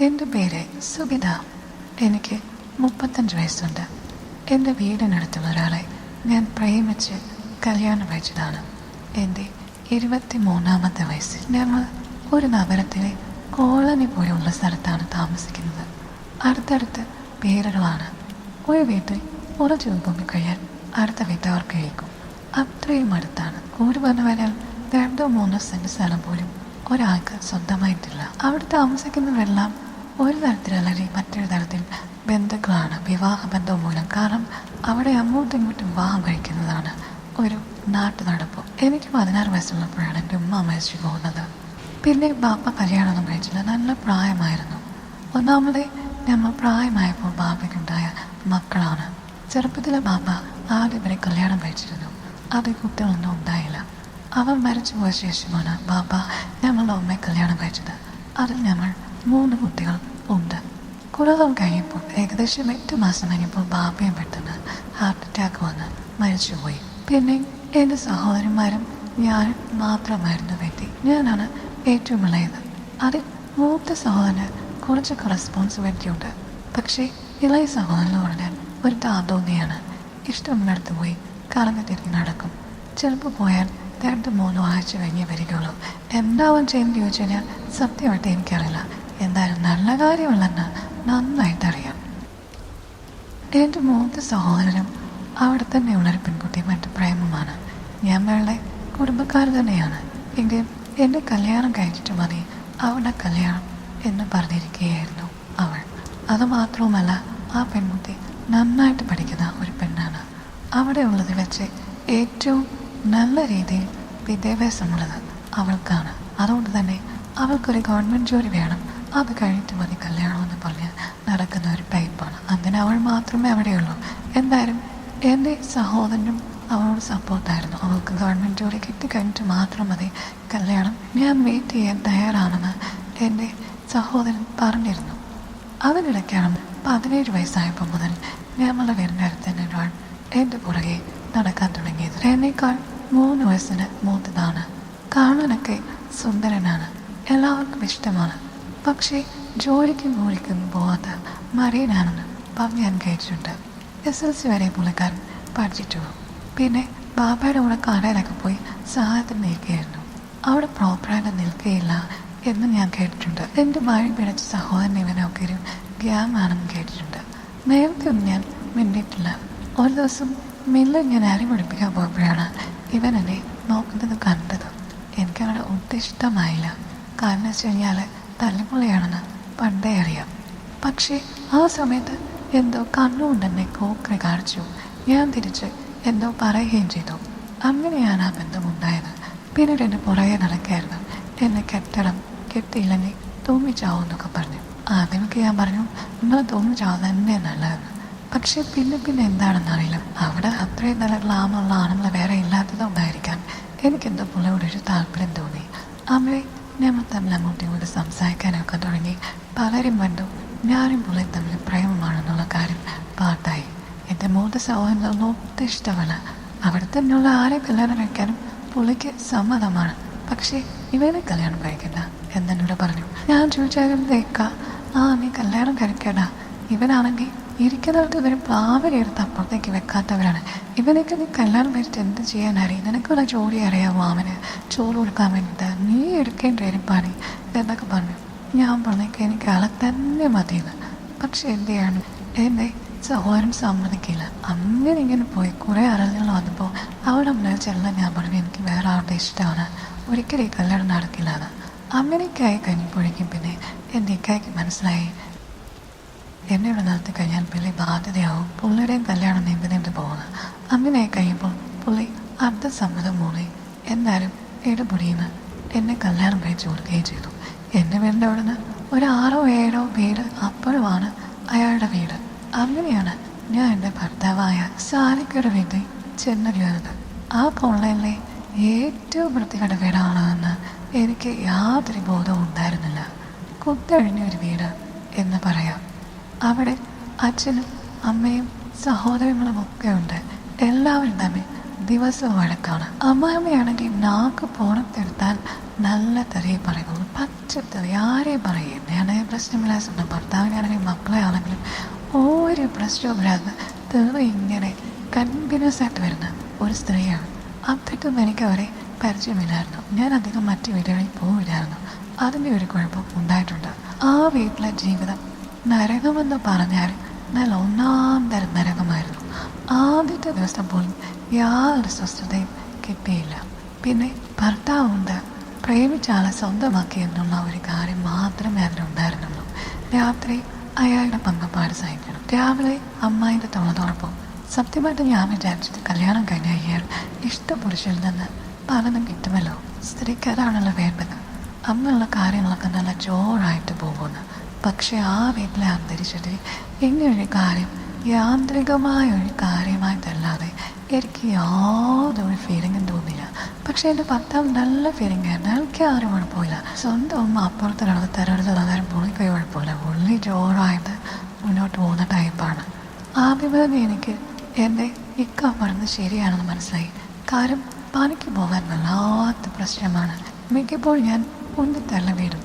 എൻ്റെ പേര് സുബിത. എനിക്ക് 35 വയസ്സുണ്ട്. എൻ്റെ വീടിനടുത്തുള്ള ഒരാളെ ഞാൻ പ്രേമിച്ച് കല്യാണം കഴിച്ചതാണ് എൻ്റെ 23ാമത്തെ വയസ്സിൽ. ഞങ്ങൾ ഒരു നഗരത്തിലെ കോളനി പോലെയുള്ള സ്ഥലത്താണ് താമസിക്കുന്നത്. അടുത്തടുത്ത് വീടുകളാണ്. ഒരു വീട്ടിൽ കുറച്ച് മുമ്പ് കഴിയാൻ അടുത്ത വീട്ടവർ കേൾക്കും. അത്രയും അടുത്താണ്. കൂടി പറഞ്ഞു വരാൻ 2-3 സെൻറ്റ് സ്ഥലം പോലും ഒരാൾക്ക് സ്വന്തമായിട്ടില്ല. അവിടെ താമസിക്കുന്നവരെല്ലാം ഒരു തരത്തിലല്ലെങ്കിൽ മറ്റൊരു തരത്തിൽ ബന്ധുക്കളാണ്, വിവാഹബന്ധം മൂലം. കാരണം അവിടെ അങ്ങോട്ടും ഇങ്ങോട്ടും വിവാഹം കഴിക്കുന്നതാണ് ഒരു നാട്ടു നടപ്പ്. എനിക്ക് 16 വയസ്സുള്ളപ്പോഴാണ് എൻ്റെ ഉമ്മ മരിച്ചു പോകുന്നത്. പിന്നെ ബാപ്പ കല്യാണമൊന്നും കഴിച്ചില്ല. നല്ല പ്രായമായിരുന്നു. ഒന്നാമത് ഞങ്ങൾ പ്രായമായപ്പോൾ ബാപ്പയ്ക്കുണ്ടായ മക്കളാണ്. ചെറുപ്പത്തിലെ ബാപ്പ ആദ്യം ഇവരെ കല്യാണം കഴിച്ചിരുന്നു. അത് കുട്ടികളൊന്നും ഉണ്ടായില്ല. അവൻ മരിച്ചു പോയ ശേഷമാണ് ബാപ്പ ഞങ്ങളുടെ ഉമ്മയെ കല്യാണം കഴിച്ചത്. അതിൽ ഞങ്ങൾ 3 കുട്ടികൾ ഉണ്ട്. കുറവ് കഴിയുമ്പോൾ ഏകദേശം 8 മാസം കഴിഞ്ഞപ്പോൾ ബാപ്പയും പെട്ടെന്ന് ഹാർട്ട് അറ്റാക്ക് വന്ന് മരിച്ചുപോയി. പിന്നെ എൻ്റെ സഹോദരന്മാരും ഞാൻ മാത്രമായിരുന്നു വ്യക്തി. ഞാനാണ് ഏറ്റവും ഇളയത്. അതിൽ മൂത്ത സഹോദരന് കുറച്ച് റെസ്പോൺസിബിലിറ്റി ഉണ്ട്. പക്ഷേ ഇളയ സഹോദരൻ പറഞ്ഞാൽ ഒരു താതോന്നിയാണ്. ഇഷ്ടമുള്ളിടത്ത് പോയി കറങ്ങി തിരിഞ്ഞ് നടക്കും. ചിലപ്പോൾ പോയാൽ 2-3 ആഴ്ച കഴിഞ്ഞേ വരികയുള്ളൂ. എന്താവാൻ ചെയ്യുന്നത് ചോദിച്ചു കഴിഞ്ഞാൽ സത്യമായിട്ട് എനിക്കറിയില്ല. എന്തായാലും നല്ല കാര്യമല്ലെന്ന് നന്നായിട്ടറിയാം. എൻ്റെ മൂത്ത സഹോദരനും അവിടെ തന്നെയുള്ളൊരു പെൺകുട്ടിയും എൻ്റെ പ്രേമമാണ്. ഞങ്ങളുടെ കുടുംബക്കാർ തന്നെയാണ്. എങ്കിലും എൻ്റെ കല്യാണം കഴിച്ചിട്ട് മതി അവളുടെ കല്യാണം എന്ന് പറഞ്ഞിരിക്കുകയായിരുന്നു അവൾ. അതുമാത്രവുമല്ല, ആ പെൺകുട്ടി നന്നായിട്ട് പഠിക്കുന്ന ഒരു പെണ്ണാണ്. അവിടെ ഉള്ളത് വെച്ച് ഏറ്റവും നല്ല രീതിയിൽ വിദ്യാഭ്യാസമുള്ളത് അവൾക്കാണ്. അതുകൊണ്ട് തന്നെ അവൾക്കൊരു ഗവൺമെൻറ് ജോലി വേണം, അത് കഴിഞ്ഞിട്ട് മതി കല്യാണമെന്ന് പറഞ്ഞ് നടക്കുന്ന ഒരു ടൈപ്പാണ്. അങ്ങനെ അവൾ മാത്രമേ അവിടെയുള്ളൂ. എന്തായാലും എൻ്റെ സഹോദരനും അവളോട് സപ്പോർട്ടായിരുന്നു. അവൾക്ക് ഗവൺമെൻറ് ജോലി കിട്ടിക്കഴിഞ്ഞിട്ട് മാത്രം മതി കല്യാണം, ഞാൻ വെയിറ്റ് ചെയ്യാൻ തയ്യാറാണെന്ന് എൻ്റെ സഹോദരൻ പറഞ്ഞിരുന്നു. അതിനിടയ്ക്കാണ് 17 വയസ്സായപ്പോൾ മുതൽ ഞങ്ങളുടെ വീടിൻ്റെ അടുത്ത് തന്നെ ഒരാൾ എൻ്റെ പുറകെ നടക്കാൻ തുടങ്ങിയത്. എന്നേക്കാൾ 3 വയസ്സിന് മൂത്തതാണ്. കാണാനൊക്കെ സുന്ദരനാണ്, എല്ലാവർക്കും ഇഷ്ടമാണ്. പക്ഷേ ജോലിക്കും കൂലിക്കും പോകാത്ത മറിയനാണെന്ന് പറഞ്ഞ് ഞാൻ കേട്ടിട്ടുണ്ട്. SLC വരെ പുള്ളിക്കാരൻ പഠിച്ചിട്ടു. പിന്നെ ബാബയുടെ കൂടെ കടയിലൊക്കെ പോയി സഹായത്തിന് നിൽക്കുകയായിരുന്നു. അവിടെ പ്രോപ്പറായിട്ട് നിൽക്കുകയില്ല എന്ന് ഞാൻ കേട്ടിട്ടുണ്ട്. എൻ്റെ വഴി പിഴച്ച സഹോദരൻ ഇവനൊക്കെ ഒരു ഗ്യാങ് ആണെന്ന് കേട്ടിട്ടുണ്ട്. നേരത്തെ ഒന്നും ഞാൻ മിണ്ടിയിട്ടില്ല. ഒരു ദിവസം മില്ലിൽ ഞാൻ അരി പഠിപ്പിക്കാൻ പോയപ്പോഴാണ് ഇവൻ എന്നെ നോക്കുന്നത് കണ്ടത്. എനിക്കങ്ങനെ ഒട്ടും ഇഷ്ടമായില്ല. കാരണം വെച്ച് കഴിഞ്ഞാൽ തല്ലിപ്പൊളിയാണെന്ന് പണ്ടേ അറിയാം. പക്ഷേ ആ സമയത്ത് എന്തോ കണ്ണുകൊണ്ട് എന്നെ കോക്കറി കാണിച്ചു. ഞാൻ തിരിച്ച് എന്തോ പറയുകയും ചെയ്തു. അങ്ങനെയാണ് ആ ബന്ധമുണ്ടായത്. പിന്നീട് എൻ്റെ പുറകെ നടക്കായിരുന്നു. എന്നെ കെട്ടണം, കെട്ടിയില്ലെങ്കിൽ തൂങ്ങിച്ചാവും എന്നൊക്കെ പറഞ്ഞു. ആദ്യമൊക്കെ ഞാൻ പറഞ്ഞു നിങ്ങൾ തൂങ്ങിച്ചാവും തന്നെ നല്ലതെന്ന്. പക്ഷെ പിന്നെ എന്താണെന്നറിയില്ല, അവിടെ അത്രയും നല്ല ഗ്ലാമുള്ള ആണുങ്ങൾ വേറെ ഇല്ലാത്തതുകൊണ്ടായിരിക്കാം എനിക്കെന്തോ പുള്ളിയോട് ഒരു താല്പര്യം തോന്നി. അവരെ ഞങ്ങൾ തമ്മിൽ അങ്ങോട്ടും ഇങ്ങോട്ട് സംസാരിക്കാനൊക്കെ തുടങ്ങി. പലരും കണ്ടു ഞാനും പുള്ളിയും തമ്മിൽ പ്രേമമാണെന്നുള്ള കാര്യം പാട്ടായി. എൻ്റെ മൂത്ത സഹോദരനൊന്നും ഒട്ടും ഇഷ്ടമല്ല. അവിടെ തന്നെയുള്ള ആരെ കല്യാണം കഴിക്കാനും പുള്ളിക്ക് സമ്മതമാണ്. പക്ഷേ ഇവനെ കല്യാണം കഴിക്കണ്ട എന്നെന്നോട് പറഞ്ഞു. ഞാൻ ചോദിച്ചാലും തേക്ക നീ കല്യാണം കഴിക്കണ്ട. ഇവനാണെങ്കിൽ ഇരിക്കുന്നിടത്ത് ഇവർ പാവരെടുത്ത് അപ്പുറത്തേക്ക് വെക്കാത്തവരാണ്. ഇവനൊക്കെ നീ കല്യാണം കഴിച്ചിട്ട് എന്ത് ചെയ്യാനറിയും? നിനക്കുള്ള ജോലി അറിയാമോ? അവന് ചോറ് കൊടുക്കാൻ വേണ്ടിയിട്ട് നീ എടുക്കേണ്ട വരും പണി എന്നൊക്കെ പറഞ്ഞു. ഞാൻ പറഞ്ഞേക്ക് എനിക്ക് ആളെ തന്നെ മതിയെന്ന്. പക്ഷെ എന്ത് ചെയ്യണം, എൻ്റെ സഹോദരൻ സമ്മതിക്കില്ല. ഇങ്ങനെ പോയി കുറേ അറിഞ്ഞുകൾ വന്നപ്പോൾ അവിടെ മുന്നിൽ ചെല്ലാൻ ഞാൻ പറഞ്ഞു എനിക്ക് വേറെ ആളുടെ ഇഷ്ടമാണ്, ഒരിക്കലും ഈ കല്യാണം നടക്കില്ല എന്ന്. അങ്ങനെയൊക്കെയായി കഴിഞ്ഞപ്പോഴേക്കും പിന്നെ എൻ്റെ ഇക്കായ്ക്ക് മനസ്സിലായി എന്നെ ഇവിടെ നിർത്തി കഴിഞ്ഞാൽ പുള്ളി ബാധ്യതയാവും, പുള്ളിയുടെയും കല്യാണം നീണ്ടു പോകുന്നത്. അങ്ങനെയായി കഴിയുമ്പോൾ പുള്ളി അർദ്ധസമ്മതം മൂളി എന്തായാലും ഇടപൊടിയെന്ന് എന്നെ കല്യാണം കഴിച്ചു കൊടുക്കുകയും ചെയ്തു. എൻ്റെ വീടിൻ്റെ അവിടെ നിന്ന് ഒരു 6-7 വീട് അപ്പോഴുമാണ് അയാളുടെ വീട്. അങ്ങനെയാണ് ഞാൻ എൻ്റെ ഭർത്താവായ സാലിക്കയുടെ വീട്ടിൽ ചെന്നറിയുന്നത്. ആ കോളനിലെ ഏറ്റവും വൃത്തികെട്ട വീടാണെന്ന് എനിക്ക് യാതൊരു ബോധവും ഉണ്ടായിരുന്നില്ല. കുത്തഴിഞ്ഞ ഒരു വീട് എന്ന് പറയാം. അവിടെ അച്ഛനും അമ്മയും സഹോദരങ്ങളും ഒക്കെ ഉണ്ട്. എല്ലാവരും തമ്മിൽ ദിവസവും വഴക്കാണ്. അമ്മായിമ്മയാണെങ്കിൽ നാക്ക് പുറത്തെടുത്താൽ നല്ല തെറിയെ പറയുള്ളൂ, പച്ചത്തെറി. ആരെയും പറയും. എന്നെയാണെങ്കിൽ പ്രശ്നമില്ല, സ്വന്തം ഭർത്താവിനാണെങ്കിലും മക്കളെ ആണെങ്കിലും ഒരു പ്രശ്നവുമില്ലാതെ തെറി ഇങ്ങനെ കണ്ടിന്യൂസ് ആയിട്ട് വരുന്ന ഒരു സ്ത്രീയാണ്. അത്രയ്ക്കും എനിക്ക് അവരെ പരിചയമില്ലായിരുന്നു. ഞാൻ അധികം മറ്റു വീടുകളിൽ പോവില്ലായിരുന്നു. അതിൻ്റെ ഒരു കുഴപ്പം ഉണ്ടായിട്ടുണ്ട്. ആ വീട്ടിലെ ജീവിതം നരകമെന്ന് പറഞ്ഞാൽ നല്ല ഒന്നാം തരം നരകമായിരുന്നു. ആദ്യത്തെ ദിവസം പോലും യാതൊരു സ്വസ്ഥതയും കിട്ടിയില്ല. പിന്നെ ഭർത്താവുണ്ട്, പ്രേമിച്ച ആളെ സ്വന്തമാക്കി എന്നുള്ള ഒരു കാര്യം മാത്രമേ അതിനുണ്ടായിരുന്നുള്ളൂ. രാത്രി അയാളുടെ പങ്കപ്പാട് സഹിക്കണം. രാവിലെ അമ്മായിൻ്റെ തുണത്തോടൊപ്പം. സത്യമായിട്ട് ഞാൻ വിചാരിച്ചത് കല്യാണം കഴിഞ്ഞ അയാൾ ഇഷ്ടപുരുഷനിൽ നിന്ന് പലതും കിട്ടുമല്ലോ, സ്ത്രീക്ക് അതാണല്ലോ വേണ്ടത്, അന്നുള്ള കാര്യങ്ങളൊക്കെ നല്ല ജോറായിട്ട് പോകുന്നു. പക്ഷെ ആ വീട്ടിലെ അന്തരീക്ഷത്തിൽ ഇങ്ങനൊരു കാര്യം യാന്ത്രികമായ ഒരു കാര്യമായിട്ടല്ലാതെ എനിക്ക് യാതൊരു ഫീലിങ്ങും തോന്നില്ല. പക്ഷെ എൻ്റെ ഭർത്താവ് നല്ല ഫീലിംഗ് ആയിരുന്നു. എനിക്ക് ആരും കുഴപ്പമില്ല. സ്വന്തം അമ്മ അപ്പുറത്തിനടുത്ത് തരടുത്ത് അതാരം പുള്ളിക്ക് കുഴപ്പമില്ല. പുള്ളി ജോറായിട്ട് മുന്നോട്ട് പോകുന്ന ടൈപ്പാണ്. ആദ്യമേ എനിക്ക് എൻ്റെ ഇക്ക പറഞ്ഞത് ശരിയാണെന്ന് മനസ്സിലായി. കാര്യം പണിക്ക് പോകാൻ വല്ലാത്ത പ്രശ്നമാണ്. മിക്കപ്പോൾ ഞാൻ ഉന്തിത്തള്ള വീടും.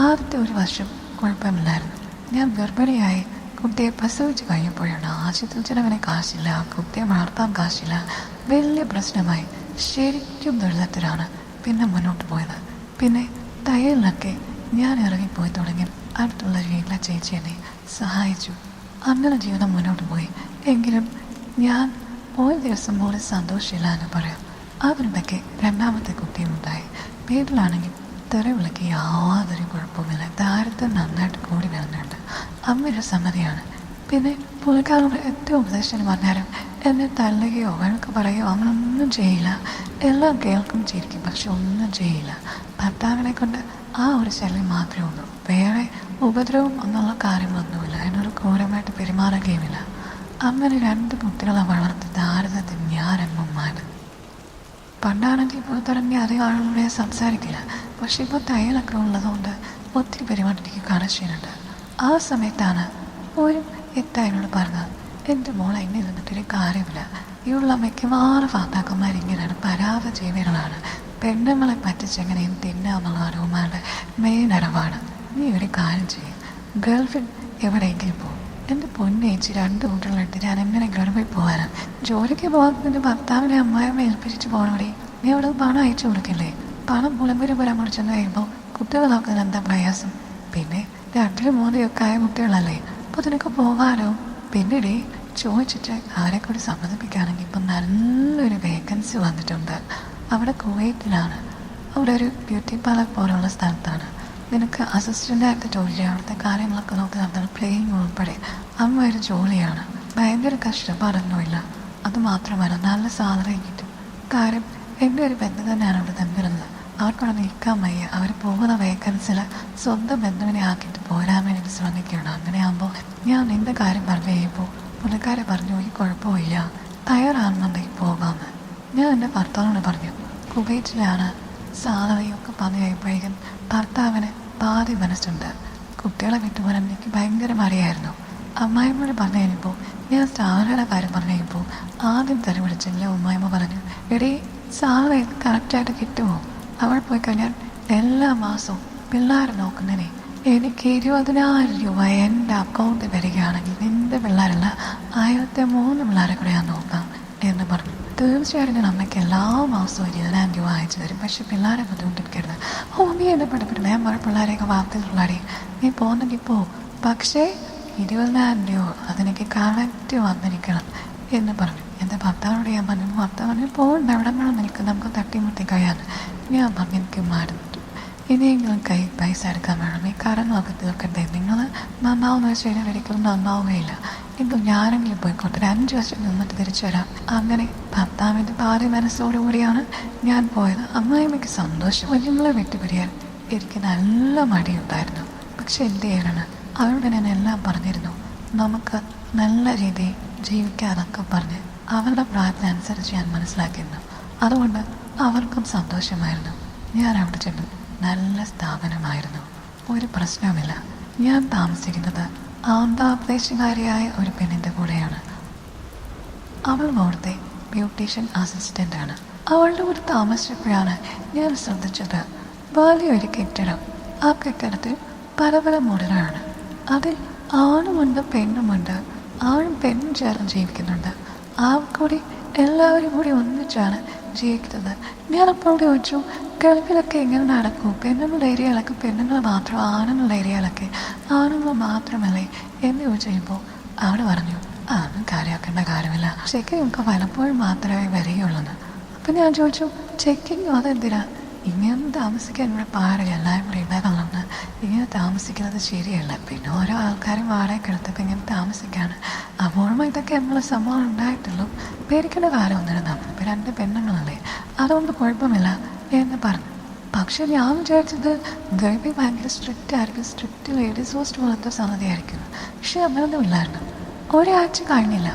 ആദ്യത്തെ ഒരു വർഷം കുഴപ്പമില്ലായിരുന്നു. ഞാൻ ഗർഭിണിയായി കുട്ടിയെ പ്രസവിച്ച് കഴിഞ്ഞപ്പോഴാണ് ആശുപത്രി ചിലവിന് കാശില്ല, കുട്ടിയെ വളർത്താൻ കാശില്ല, വലിയ പ്രശ്നമായി. ശരിക്കും ദുരിതത്തിലാണ് പിന്നെ മുന്നോട്ട് പോയത്. പിന്നെ തയ്യലിലൊക്കെ ഞാൻ ഇറങ്ങിപ്പോയി തുടങ്ങി. അടുത്തുള്ള വീട്ടിലെ ചേച്ചി എന്നെ സഹായിച്ചു. അങ്ങനെ ജീവിതം മുന്നോട്ട് പോയി. എങ്കിലും ഞാൻ ഒരു ദിവസം പോലും സന്തോഷമില്ല എന്ന് പറയാം. അതിനിടയ്ക്ക് രണ്ടാമത്തെ കുട്ടിയും ഉണ്ടായി. വീട്ടിലാണെങ്കിൽ തെറിവിളക്ക് യാതൊരു കുഴപ്പമില്ല. ദാരിദ്ര്യം നന്നായിട്ട് കൂടി വരുന്നുണ്ട്. അമ്മയുടെ സമ്മതിയാണ്. പിന്നെ പുള്ളിക്കാരുടെ ഏറ്റവും ഉപദേശം പറഞ്ഞാലും എന്നെ തള്ളുകയോ വഴക്ക് പറയുകയോ അങ്ങനൊന്നും ചെയ്യില്ല. എല്ലാം കേൾക്കും, ചിരിക്കും, പക്ഷെ ഒന്നും ചെയ്യില്ല. ഭർത്താവിനെ കൊണ്ട് ആ ഒരു ശല്യം മാത്രമേ ഉള്ളൂ. വേറെ ഉപദ്രവം എന്നുള്ള കാര്യങ്ങളൊന്നുമില്ല. എന്നോട് ക്രൂരമായിട്ട് പെരുമാറുകയുമില്ല. അങ്ങനെ 2 കുട്ടികളെ വളർത്തി ദാരിദ്ര്യത്തിൽ ഞാനമ്മമാണ്. പണ്ടാണെങ്കിൽ പുറത്തിറങ്ങി അധികം ആളുകളോട് സംസാരിക്കില്ല. പക്ഷെ ഇപ്പോൾ തയ്യലൊക്കെ ഉള്ളതുകൊണ്ട് ഒത്തിരി പെരുമാറ്റത്തേക്ക് കണക്ഷനുണ്ട്. ആ സമയത്താണ് ഒരു എന്നോട് പറഞ്ഞത്, എൻ്റെ മോളെ എന്നെ നിന്നിട്ടൊരു കാര്യമില്ല. ഇവിടുള്ള മിക്കവാറും ഭർത്താക്കന്മാരിങ്ങനെയാണ്, പരാത ജീവികളാണ്. പെണ്ണുങ്ങളെ പറ്റിച്ചെങ്ങനെയും തിന്നാമെന്നുള്ളതാണ് ഉമ്മാരുടെ മെയിൻ ഇടപാട്. നീ ഒരു കാര്യം ചെയ്യും, ഗൾഫിൽ എവിടെയെങ്കിലും പോകും. എൻ്റെ പൊന്നേച്ചി 2 കുട്ടികളെടുത്ത് ഞാൻ എങ്ങനെ ഗൾഫിൽ പോകാനാണ്? ജോലിക്ക് പോകാൻ ഭർത്താവിനെ അമ്മായിമ്മ ഏൽപ്പിച്ചിട്ട് പോകണോടി. നീ അവിടെ പണം അയച്ചു കൊടുക്കില്ലേ? പണം പുലമ്പുരം മുറിച്ചെന്ന് കഴിയുമ്പോൾ കുട്ടികളൊക്കെ എന്താ പ്രയാസം? പിന്നെ 2, 3 ഒക്കെ ആയ കുട്ടികളല്ലേ, അപ്പോൾ അതിനൊക്കെ പോകാനോ? പിന്നീട് ചോദിച്ചിട്ട് അവരെ കൂടി സമ്മതിപ്പിക്കുകയാണെങ്കിൽ ഇപ്പം നല്ലൊരു വേക്കൻസി വന്നിട്ടുണ്ട്. അവിടെ കുവൈറ്റിലാണ്. അവിടെ ഒരു ബ്യൂട്ടി പാർലർ പോലുള്ള സ്ഥലത്താണ്. നിനക്ക് അസിസ്റ്റൻ്റായിട്ട് ജോലി ചെയ്യാം. അവിടുത്തെ കാര്യങ്ങളൊക്കെ നോക്കി നടത്താൻ പ്ലേയിങ് ഉൾപ്പെടെ അമ്മ ഒരു ജോലിയാണ്. ഭയങ്കര കഷ്ടപ്പാടൊന്നുമില്ല. അതുമാത്രമല്ല നല്ല സാലറി കിട്ടും. കാര്യം എൻ്റെ ഒരു ബന്ധം തന്നെയാണ് അവിടെ തന്നിരുന്നത്. അവർക്കവിടെ നിൽക്കാൻ വയ്യ. അവർ പോകുന്ന വേക്കൻസിൽ സ്വന്തം ബന്ധുവിനെ ആക്കിയിട്ട് പോരാൻ വേണ്ടി ശ്രമിക്കുകയാണ്. അങ്ങനെയാകുമ്പോൾ ഞാൻ നിൻ്റെ കാര്യം പറഞ്ഞു കഴിയുമ്പോൾ പുള്ളിക്കാരെ പറഞ്ഞു ഈ കുഴപ്പമില്ല, തയ്യാറാണെന്നുണ്ടെങ്കിൽ പോകാമെന്ന്. ഞാൻ എൻ്റെ ഭർത്താവിനോട് പറഞ്ഞു. കുവൈറ്റിലാണ് സാലറിയൊക്കെ പറഞ്ഞു കഴിയുമ്പോഴേക്കും ഭർത്താവിന് പാതി മനസ്സുണ്ട്. കുട്ടികളെ വിട്ടുപോകാൻ എനിക്ക് ഭയങ്കര മടിയായിരുന്നു. അമ്മായിമ്മയോട് പറഞ്ഞു കഴിഞ്ഞപ്പോൾ ഞാൻ സാലറിയുടെ കാര്യം പറഞ്ഞു കഴിയുമ്പോൾ ആദ്യം തെറി വിളിച്ചില്ല. ഉമ്മായിമ്മ പറഞ്ഞു, എടീ സാലറി കറക്റ്റായിട്ട് കിട്ടുമോ? അവൾ പോയി കഴിഞ്ഞാൽ എല്ലാ മാസവും പിള്ളേരെ നോക്കുന്നതിന് എനിക്ക് 20,000 രൂപ എൻ്റെ അക്കൗണ്ടിൽ വരികയാണെങ്കിൽ നിൻ്റെ പിള്ളേരല്ല 1003 പിള്ളേരെ കൂടെ ഞാൻ നോക്കാം എന്ന് പറഞ്ഞു. തീർച്ചയായിട്ടും ഞാൻ അമ്മയ്ക്ക് എല്ലാ മാസവും 20,000 രൂപ അയച്ചു തരും. പക്ഷെ പിള്ളേരെ ബുദ്ധിമുട്ടിരിക്കരുത്. നീ എന്നെ പഠിപ്പിട്ടില്ല, ഞാൻ പിള്ളേരെയൊക്കെ വാർത്തയിലുള്ളാടി, നീ പോകുന്നെങ്കിൽ പോ, പക്ഷേ 20,000 രൂപ അതെനിക്ക് കറക്റ്റ് വന്നിരിക്കണം എന്ന് പറഞ്ഞു. എൻ്റെ ഭർത്താവിനോട് ഞാൻ പറഞ്ഞു. ഭർത്താവ് പറഞ്ഞു പോകണ്ട, എവിടെ വേണം നിൽക്കും, നമുക്ക് തട്ടിമുട്ടി കഴിയാൻ. ഞാൻ പറഞ്ഞു എനിക്ക് മരുന്നു, ഇനിയെങ്കിലും കൈ പൈസ എടുക്കാൻ വേണം, ഈ കടങ്ങളൊക്കെ തീർക്കണ്ടേ. നിങ്ങൾ നന്നാവുന്ന വെച്ച് കഴിഞ്ഞാൽ ഒരിക്കലും നന്നാവുകയില്ല. എങ്കിൽ ഞാനെങ്കിലും പോയിക്കോട്ടെ, 5 വർഷം നിന്നിട്ട് തിരിച്ചു വരാം. അങ്ങനെ ഭർത്താവിൻ്റെ പാതി മനസ്സോടുകൂടിയാണ് ഞാൻ പോയത്. അമ്മായിമ്മയ്ക്ക് സന്തോഷം. കുഞ്ഞുങ്ങളെ വിട്ടുപിരിയാൻ എനിക്ക് നല്ല മടിയുണ്ടായിരുന്നു. പക്ഷെ എന്ത് ചെയ്യാനാണ്, അവരോട് ഞാൻ എല്ലാം പറഞ്ഞിരുന്നു. നമുക്ക് നല്ല രീതിയിൽ ജീവിക്കാതൊക്കെ പറഞ്ഞ് അവരുടെ പ്രാർത്ഥന അനുസരിച്ച് ഞാൻ മനസ്സിലാക്കിയിരുന്നു. അതുകൊണ്ട് അവർക്കും സന്തോഷമായിരുന്നു. ഞാൻ അവിടെ ചെന്നു. നല്ല സ്ഥാപനമായിരുന്നു, ഒരു പ്രശ്നവുമില്ല. ഞാൻ താമസിക്കുന്നത് ആന്ധ്രാപ്രദേശുകാരിയായ ഒരു പെണ്ണിൻ്റെ കൂടെയാണ്. അവൾ അവിടുത്തെ ബ്യൂട്ടീഷ്യൻ അസിസ്റ്റൻ്റാണ്. അവളുടെ കൂടെ താമസിച്ചപ്പോഴാണ് ഞാൻ ശ്രദ്ധിച്ചത് വലിയൊരു കെട്ടിടം. ആ കെട്ടിടത്തിൽ പല പല മോഡലാണ്. അതിൽ ആണുമുണ്ട് പെണ്ണുമുണ്ട്. ആണും പെണ്ണും ചേർന്ന് ജീവിക്കുന്നുണ്ട്. ആ കൂടി എല്ലാവരും കൂടി ഒന്നിച്ചാണ് ജീവിക്കുന്നത്. ഞാനപ്പോൾ ചോദിച്ചു, ഗൾഫിലൊക്കെ എങ്ങനെ നടക്കും? പെണ്ണുങ്ങളുടെ ഏരിയകളൊക്കെ പെണ്ണുങ്ങൾ മാത്രം, ആണുങ്ങളുടെ ഏരിയകളൊക്കെ ആണുങ്ങൾ മാത്രമല്ലേ എന്ന് ചോദിച്ചപ്പോൾ അവിടെ പറഞ്ഞു, അതൊന്നും കാര്യമാക്കേണ്ട കാര്യമില്ല, ചെക്കിങ്ങൊക്കെ പലപ്പോഴും മാത്രമേ വരികയുള്ളൂ. അപ്പം ഞാൻ ചോദിച്ചു, ചെക്കിങ്ങോ അതെന്തിനാ? ഇങ്ങനെ താമസിക്കാൻ ഇവിടെ പാടില്ല, എല്ലാവരും കൂടി ഉണ്ടാകുന്നുണ്ട്. ഇങ്ങനെ താമസിക്കുന്നത് ശരിയല്ല. പിന്നെ ഓരോ ആൾക്കാരും വാടകയ്ക്ക് എടുത്തപ്പോൾ ഇങ്ങനെ താമസിക്കുകയാണ്. അപൂർവം ഇതൊക്കെ എന്നുള്ള സംഭവം ഉണ്ടായിട്ടുള്ളൂ. പേടിക്കേണ്ട കാര്യമൊന്നുമില്ല, നമ്മളിപ്പോൾ 2 പെണ്ണുങ്ങളല്ലേ, അതുകൊണ്ട് കുഴപ്പമില്ല എന്ന് പറഞ്ഞു. പക്ഷെ ഞാൻ വിചാരിച്ചത് ഗൾഫിൽ ഭയങ്കര സ്ട്രിക്റ്റ് ആയിരിക്കും, സ്ട്രിക്റ്റ് ലേഡീസ് ഹോസ്റ്റ് പോലത്തെ സംഗതിയായിരിക്കും. പക്ഷെ അങ്ങനൊന്നും ഇല്ലായിരുന്നു. ഒരാഴ്ച കഴിഞ്ഞില്ല.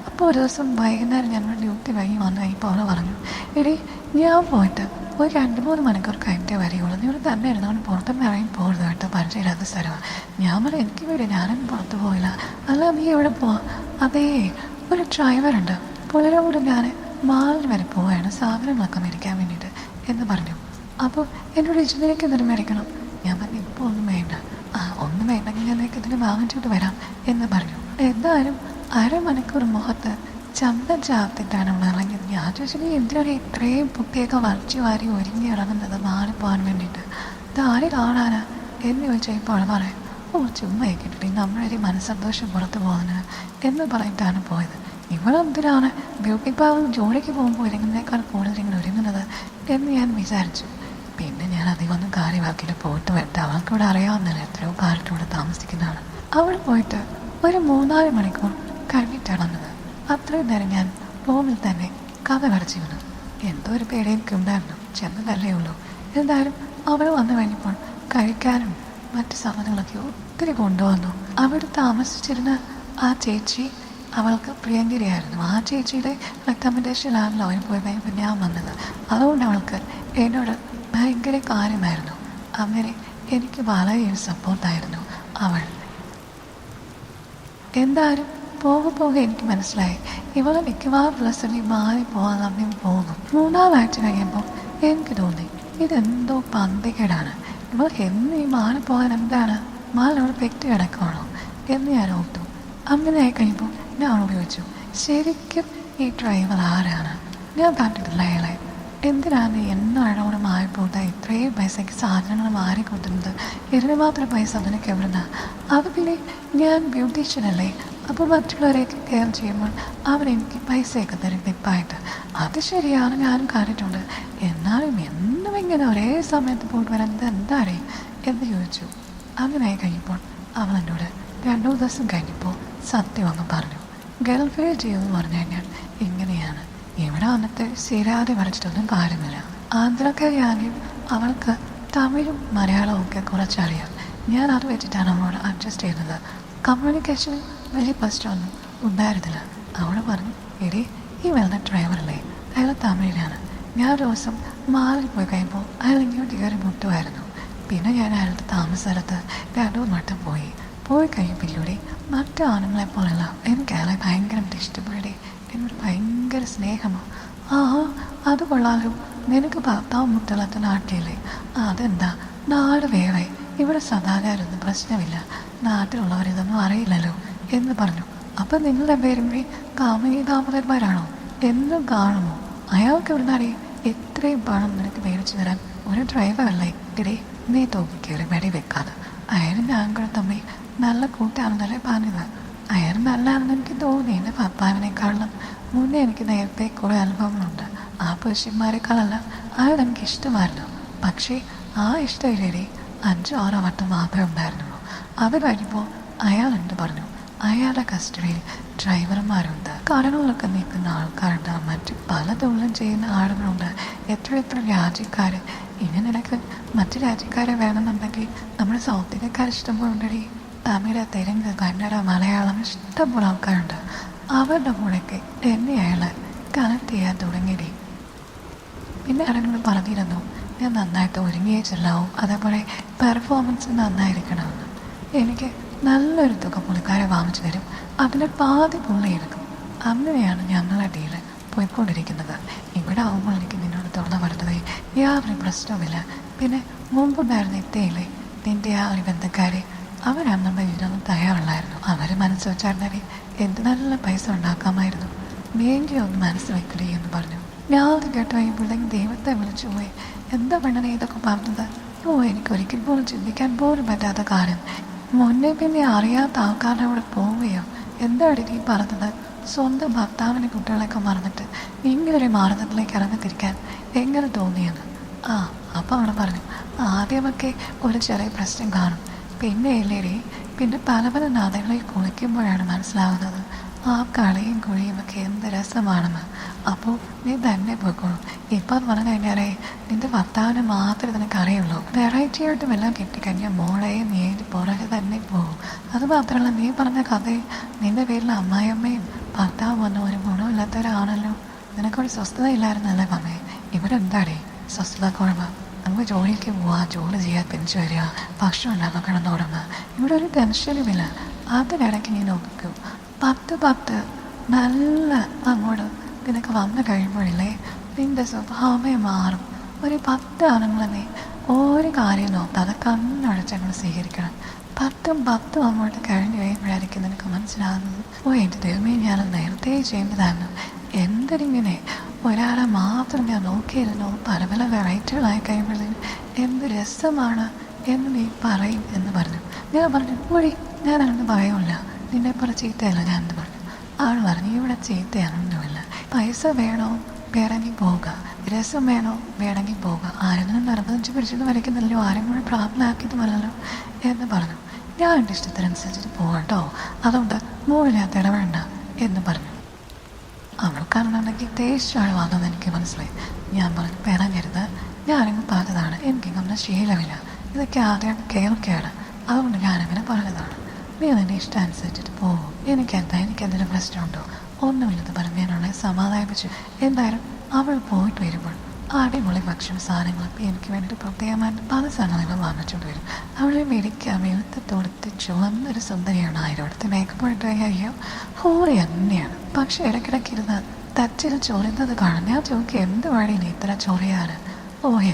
അപ്പോൾ ഒരു ദിവസം വൈകുന്നേരം ഞങ്ങൾ ഡ്യൂട്ടി കഴിഞ്ഞ് വന്നു കഴിഞ്ഞപ്പോൾ അവൾ പറഞ്ഞു, എടി ഞാൻ പോയിട്ട് ഒരു 2-3 മണിക്കൂർ കഴിഞ്ഞിട്ടേ വരികയുള്ളൂ, നീ ഇവിടെ തന്നെ ഇരുന്നുകൊണ്ട് പുറത്തൊന്നും ഇറങ്ങി പോകരുത് കേട്ടോ, പരിചയമില്ലാത്ത സ്ഥലമാണ്. ഞാൻ പറഞ്ഞു, എനിക്ക് വീട്, ഞാനൊന്നും പുറത്ത് പോയില്ല. അല്ല, നീ എവിടെ പോവാ? അതേ, ഒരു ഡ്രൈവറുണ്ട്, പുള്ളിയോട് ഞാൻ മാളിൽ വരെ പോവുകയാണ് സാധനങ്ങളൊക്കെ മേടിക്കാൻ വേണ്ടിയിട്ട് എന്ന് പറഞ്ഞു. അപ്പോൾ എന്നോട് ഇതിലേക്ക് എന്തിനും മേടിക്കണം? ഞാൻ പറഞ്ഞു, ഇപ്പോൾ ഒന്നും വേണ്ട. ഒന്നും വേണ്ടെങ്കിൽ ഞാൻ നിനക്ക് ഇതിന് വാങ്ങിച്ചിട്ട് വരാം എന്ന് പറഞ്ഞു. എന്തായാലും 1/2 മണിക്കൂർ മുഖത്ത് ചന്തം ചാത്തിട്ടാണ് അവൾ ഇറങ്ങിയത്. ഞാൻ ചോദിച്ചത്, എന്തിനാണ് ഇത്രയും കുട്ടിയൊക്കെ വലിച്ചു വാരി ഒരുങ്ങി ഇറങ്ങുന്നത് മാറി പോകാൻ വേണ്ടിയിട്ട്? ഇത് ആര് കാണാനാ എന്ന് ചോദിച്ചപ്പോൾ അവൾ പറയാം, ചുമ്മാ കിട്ടി നമ്മളൊരു മനസ്സന്തോഷം പുറത്ത് പോകുന്നത് എന്ന് പറഞ്ഞിട്ടാണ് പോയത്. ഇവളെന്തിനാണ് ബ്യൂട്ടി പാർലർ ജോലിക്ക് പോകുമ്പോൾ ഒരുങ്ങുന്നതിനേക്കാൾ കൂടുതൽ ഇങ്ങനെ ഒരുങ്ങുന്നത് എന്ന് ഞാൻ വിചാരിച്ചു. പിന്നെ ഞാൻ അധികമൊന്നും കാര്യമാക്കിയിട്ട് പോയിട്ട് വരട്ടെ, അവൾക്കിവിടെ അറിയാവുന്നില്ല, എത്രയോ കാലത്തൂടെ താമസിക്കുന്നതാണ്. അവൾ പോയിട്ട് ഒരു 3-4 മണിക്കൂർ കഴിഞ്ഞിട്ടാണ് വന്നത്. അത്രയും നേരം ഞാൻ റൂമിൽ തന്നെ കഥ കടച്ചിരുന്നു. എന്തോ ഒരു പേടി എനിക്കുണ്ടായിരുന്നു, ചെന്നതല്ലേ ഉള്ളൂ. എന്തായാലും അവൾ വന്നു കഴിഞ്ഞപ്പോൾ കഴിക്കാനും മറ്റു സാധനങ്ങളൊക്കെ ഒത്തിരി കൊണ്ടുവന്നു. അവിടെ താമസിച്ചിരുന്ന ആ ചേച്ചി അവൾക്ക് പ്രിയങ്കരിയായിരുന്നു. ആ ചേച്ചിയുടെ റെക്കമെൻഡേഷനിലാണല്ലോ അവർ പോയി കഴിഞ്ഞപ്പോൾ ഞാൻ വന്നത്. അതുകൊണ്ട് അവൾക്ക് എന്നോട് ഭയങ്കര കാര്യമായിരുന്നു. അങ്ങനെ എനിക്ക് വളരെ സപ്പോർട്ടായിരുന്നു അവൾ. എന്തായാലും പോകെ എനിക്ക് മനസ്സിലായി, ഇവളെ മിക്കവാറുള്ള സമയം മാറി പോകാൻ സമയം പോകും. 3-ാം ആഴ്ച കഴിയുമ്പോൾ എനിക്ക് തോന്നി ഇതെന്തോ പന്തികേടാണ്. ഇവൾക്ക് എന്ന് ഈ മാറി പോകാൻ എന്താണ്? മാറി അവിടെ പെറ്റ് കിടക്കുകയാണോ എന്ന് ഞാൻ ഓർത്തു. അങ്ങനെ ആയി കഴിയുമ്പോൾ ഞാൻ അവളോട് ചോദിച്ചു, ശരിക്കും ഈ ഡ്രൈവർ ആരാണ്? ഞാൻ കണ്ടിട്ടില്ല അയാളെ. എന്തിനാണ് എന്നാണ് അവിടെ മാറിപ്പോട്ടെ ഇത്രയും പൈസയ്ക്ക് സാധനങ്ങൾ മാറിക്കൊണ്ടുന്നത്? ഇതിന് മാത്രം പൈസ അതിനൊക്കെ എവിടുന്ന? അത് പിന്നെ ഞാൻ ബ്യൂട്ടീഷ്യനല്ലേ, അപ്പോൾ മറ്റുള്ളവരെയൊക്കെ കെയർ ചെയ്യുമ്പോൾ അവരെനിക്ക് പൈസയൊക്കെ തരും ടിപ്പായിട്ട്. അത് ശരിയാണ്, ഞാനും കണ്ടിട്ടുണ്ട്. എന്നാലും എന്നും ഇങ്ങനെ ഒരേ സമയത്ത് പോയിട്ട് വരാൻ എന്താണേ എന്ന് ചോദിച്ചു. അങ്ങനെ കഴിഞ്ഞപ്പോൾ അവൾ എന്നോട് 2 ദിവസം കഴിഞ്ഞപ്പോൾ സത്യം അങ്ങ് പറഞ്ഞു. ഗൾഫിൽ ജീവിതം പറഞ്ഞു കഴിഞ്ഞാൽ ഇങ്ങനെയാണ്. ഇവിടെ വന്നിട്ട് സ്ഥിരാതെ വരച്ചിട്ടൊന്നും കാര്യമില്ല. ആന്ധ്രക്കാരിയാണെങ്കിൽ അവൾക്ക് തമിഴും മലയാളവും ഒക്കെ കുറച്ചറിയാം. ഞാൻ അത് വെച്ചിട്ടാണ് അവളോട് അഡ്ജസ്റ്റ് ചെയ്യുന്നത്. കമ്മ്യൂണിക്കേഷൻ വലിയ പ്രശ്നമൊന്നും ഉണ്ടായിരുന്നില്ല. അവൾ പറഞ്ഞു, എടി ഈ വരുന്ന ഡ്രൈവറല്ലേ, അയാൾ തമിഴിലാണ്. ഞാൻ ഒരു ദിവസം മാറിൽ പോയി കഴിയുമ്പോൾ അയാൾ ഇങ്ങോട്ട് കയറി മുട്ടുമായിരുന്നു. പിന്നെ ഞാൻ അയാളുടെ താമസ സ്ഥലത്ത് 2 വട്ടം പോയി കഴിയുമ്പോഴൂടെ മറ്റു ആണുങ്ങളെപ്പോലല്ല എനിക്ക് അയാളെ ഭയങ്കരമായിട്ട് ഇഷ്ടപ്പെടി. എന്നോട് ഭയങ്കര സ്നേഹമാണ്. അത് കൊള്ളാലോ, നിനക്ക് ഭർത്താവ് മുട്ടളത്ത് നാട്ടിലേ? അതെന്താ, നാട് വേറെ, ഇവിടെ സദാചാരമൊന്നും പ്രശ്നമില്ല, നാട്ടിലുള്ളവരിതൊന്നും അറിയില്ലല്ലോ എന്ന് പറഞ്ഞു. അപ്പം നിങ്ങളുടെ പേരും കാമിനി ദാമോദരന്മാരാണോ? എന്നും കാണുമോ? അയാൾക്ക് എവിടെ അറിയും എത്രയും പണം നിനക്ക് മേടിച്ചു തരാൻ? ഒരു ഡ്രൈവറല്ലേ ഇടേ, നീ തോക്കിക്കേറി വെടി വെക്കാതെ. അയാളും ഞാനും തമ്മിൽ നല്ല കൂട്ടാണെന്നല്ലേ പറഞ്ഞത്. അയാൾ നല്ലതാണെന്ന് എനിക്ക് തോന്നി. എൻ്റെ ഭർത്താവിനേക്കാളും മുന്നേ എനിക്ക് നേരത്തെ കുറേ അനുഭവങ്ങളുണ്ട്. ആ പുരുഷന്മാരെക്കാളല്ല അയാൾ എനിക്ക് ഇഷ്ടമായിരുന്നു. പക്ഷേ ആ ഇഷ്ടമില്ലേ 5-6 വട്ടം മാത്രമേ ഉണ്ടായിരുന്നുള്ളൂ. അത് കഴിഞ്ഞപ്പോൾ അയാൾ എന്ത് പറഞ്ഞു, അയാളുടെ കസ്റ്റഡിയിൽ ഡ്രൈവർമാരുണ്ട്, കടകളിലൊക്കെ നിൽക്കുന്ന ആൾക്കാരുണ്ട്, മറ്റ് പല തൊഴിലും ചെയ്യുന്ന ആളുകളുണ്ട്, എത്ര രാജ്യക്കാർ. ഇനി നിനക്ക് മറ്റു രാജ്യക്കാരെ വേണമെന്നുണ്ടെങ്കിൽ നമ്മുടെ സൗത്ത് ഇന്ത്യക്കാർ ഇഷ്ടംപോലെ ഉണ്ടടി. തമിഴ്, തെലുങ്ക്, കന്നഡ, മലയാളം ഇഷ്ടംപോലെ ആൾക്കാരുണ്ട്. അവരുടെ കൂടെയൊക്കെ എന്നെ അയാൾ കണക്ട് ചെയ്യാൻ തുടങ്ങിയടി. പിന്നെ ആരെങ്കിലും പറഞ്ഞിരുന്നു ഞാൻ നന്നായിട്ട് ഒരുങ്ങിയേ ചെല്ലാവും, അതേപോലെ പെർഫോമൻസ് നന്നായിരിക്കണമെന്ന്. എനിക്ക് നല്ലൊരു തുക പുള്ളിക്കാരെ വാങ്ങിച്ചു തരും, അതിൻ്റെ പാതി പുള്ളി എടുക്കും. അങ്ങനെയാണ് ഞങ്ങളുടെ ഡീല് പോയിക്കൊണ്ടിരിക്കുന്നത്. ഇവിടെ ആവുമ്പോൾ എനിക്ക് നിന്നോട് തുറന്നു പറഞ്ഞതേ യാതൊരു പ്രശ്നവുമില്ല. പിന്നെ മുമ്പുണ്ടായിരുന്ന ഇത്തയില്ലേ നിൻ്റെ ആ ഒരു ബന്ധക്കാരെ, അവരന്നുള്ള ഇതിനൊന്നും തയ്യാറുള്ളായിരുന്നു. അവർ മനസ്സ് വെച്ചായിരുന്നേ എന്ത് നല്ല പൈസ ഉണ്ടാക്കാമായിരുന്നു. വേണ്ടി ഒന്ന് മനസ്സ് വെക്കണേ എന്ന് പറഞ്ഞു. ഞാൻ അത് കേട്ട് കഴിയുമ്പോഴേക്കും ദൈവത്തെ വിളിച്ചു പോയി. എന്താ പെണ്ണനെ ഇതൊക്കെ പറഞ്ഞത്? എനിക്കൊരിക്കൽ പോലും ചിന്തിക്കാൻ പോലും പറ്റാത്ത കാര്യം. മുന്നേ പിന്നെ അറിയാത്ത ആൾക്കാരുടെ അവിടെ പോവുകയോ? എന്താണ് നീ പറഞ്ഞത്? സ്വന്തം ഭർത്താവിനെ കുട്ടികളെയൊക്കെ മറന്നിട്ട് ഇങ്ങനൊരു മാർഗത്തിലേക്ക് ഇറങ്ങിത്തിരിക്കാൻ എങ്ങനെ തോന്നിയെന്ന്. അപ്പം അവിടെ പറഞ്ഞു, ആദ്യമൊക്കെ ഒരു ചെറിയ പ്രശ്നം കാണും, പിന്നെ ഇല്ലേടി, പിന്നെ പല പല നദികളിൽ കുളിക്കുമ്പോഴാണ് മനസ്സിലാവുന്നത് ആ കളിയും കുഴിയും ഒക്കെ എന്ത് രസമാണെന്ന്. അപ്പോൾ നീ തന്നെ പോയിക്കോളും. ഇപ്പം എന്ന് പറഞ്ഞു കഴിഞ്ഞാലേ നിൻ്റെ ഭർത്താവിനെ മാത്രമേ നിനക്ക് അറിയുള്ളൂ. വെറൈറ്റി ആയിട്ടും എല്ലാം കിട്ടിക്കഴിഞ്ഞാൽ മോളെയും നീ പുറകെ തന്നെ പോകും. അത് മാത്രമല്ല, നീ പറഞ്ഞ കഥയും നിൻ്റെ പേരിൽ അമ്മായിയമ്മയും ഭർത്താവ് വന്ന ഒരു ഗുണമില്ലാത്തവരാണല്ലോ. നിനക്കൊരു സ്വസ്ഥത ഇല്ലായിരുന്നല്ലേ മമ്മേ? ഇവിടെ എന്താടേ സ്വസ്ഥത കുഴപ്പം? നമുക്ക് ജോലിക്ക് പോവാ, ജോലി ചെയ്യാൻ പെൻഷൻ വരിക, ഭക്ഷണം ഉണ്ടാക്കാൻ കിടന്നുടങ്ങുക, ഇവിടെ ഒരു ടെൻഷനുമില്ല. അതിനിടയ്ക്ക് നീ നോക്കൂ, 10 നല്ല അങ്ങോട്ട് നിനക്ക് വന്നു കഴിയുമ്പോഴില്ലേ നിൻ്റെ സ്വഭാവമേ മാറും. ഒരു 10 ആണുങ്ങളെ ഒരു കാര്യം നോക്കാതെ കണ്ണടച്ചങ്ങൾ സ്വീകരിക്കണം. 10 അങ്ങോട്ട് കഴിഞ്ഞ് കഴിയുമ്പോഴായിരിക്കും നിനക്ക് മനസ്സിലാകുന്നത്, എൻ്റെ ദൈവമേ, ഞാനത് നേരത്തെ ചെയ്യേണ്ടതായിരുന്നു. എന്തിനിങ്ങനെ ഒരാളെ മാത്രം ഞാൻ നോക്കിയിരുന്നു പല പല വെറൈറ്റികളായി കഴിയുമ്പോഴത്തേനും എന്ത് രസമാണ് എന്ന് നീ പറയും എന്ന് പറഞ്ഞു. ഞാൻ പറഞ്ഞു, ഓടി ഞാൻ അങ്ങനെ പറയുമില്ല, നിന്നെപ്പോലെ ചീത്തയല്ല ഞാൻ എന്ന് പറഞ്ഞു. ആൾ പറഞ്ഞു, ഇവിടെ ചീത്തയാണെന്നുമില്ല, പൈസ വേണോ വേണമെങ്കിൽ പോവുക, രസം വേണോ വേണമെങ്കിൽ പോവുക, ആരെങ്കിലും നിർബന്ധിച്ച് പിടിച്ചിട്ട് വരയ്ക്കുന്നില്ലല്ലോ, ആരും കൂടെ പ്രാപ്തമാക്കിയിട്ടുമല്ലോ എന്ന് പറഞ്ഞു. ഞാൻ എൻ്റെ ഇഷ്ടത്തിനനുസരിച്ചിട്ട് പോകട്ടോ, അതുകൊണ്ട് മോളിനകത്ത് ഇടപെടണ്ട എന്ന് പറഞ്ഞു. അവൾക്കാണെന്നുണ്ടെങ്കിൽ തേച്ചാൾ വന്നെന്ന് എനിക്ക് മനസ്സിലായി. ഞാൻ പറഞ്ഞു, പിറങ്ങരുത്, ഞാനങ്ങ് പറഞ്ഞതാണ്, എനിക്കിങ്ങനെ ശീലമില്ല, ഇതൊക്കെ ആദ്യം കേൾക്കുകയാണ്, അതുകൊണ്ട് ഞാനങ്ങനെ പറഞ്ഞതാണ്. നീ നിൻ്റെ ഇഷ്ടം അനുസരിച്ചിട്ട് പോകും, എനിക്കെന്തെങ്കിലും പ്രശ്നമുണ്ടോ? ഒന്നുമില്ലെന്ന് പറഞ്ഞ് ഞാനവളെ സമാധാനിപ്പിച്ചു. എന്തായാലും അവൾ പോയിട്ട് വരുമ്പോൾ അടിപൊളി ഭക്ഷണ സാധനങ്ങളൊക്കെ എനിക്ക് വേണ്ടിയിട്ട് പ്രത്യേകമായിട്ട് പല സാധനങ്ങളും വാങ്ങിച്ചുകൊണ്ട് വരും. അവളെ മേടിക്കാൻ വെളുത്ത് തൊടുത്ത് ചുവന്നൊരു സുന്ദരിയാണ്. ആയിരടുത്ത് മേക്കപ്പ് ഇട്ട് അയ്യോ ഹോറി തന്നെയാണ്. പക്ഷെ ഇടയ്ക്കിടയ്ക്ക് ഇരുന്ന് തച്ചിൽ ചൊറിയുന്നത് കാണാൻ ഞാൻ ചോദിക്കും, എന്ത് വഴി നീ ഇത്ര ചൊറിയാറ്?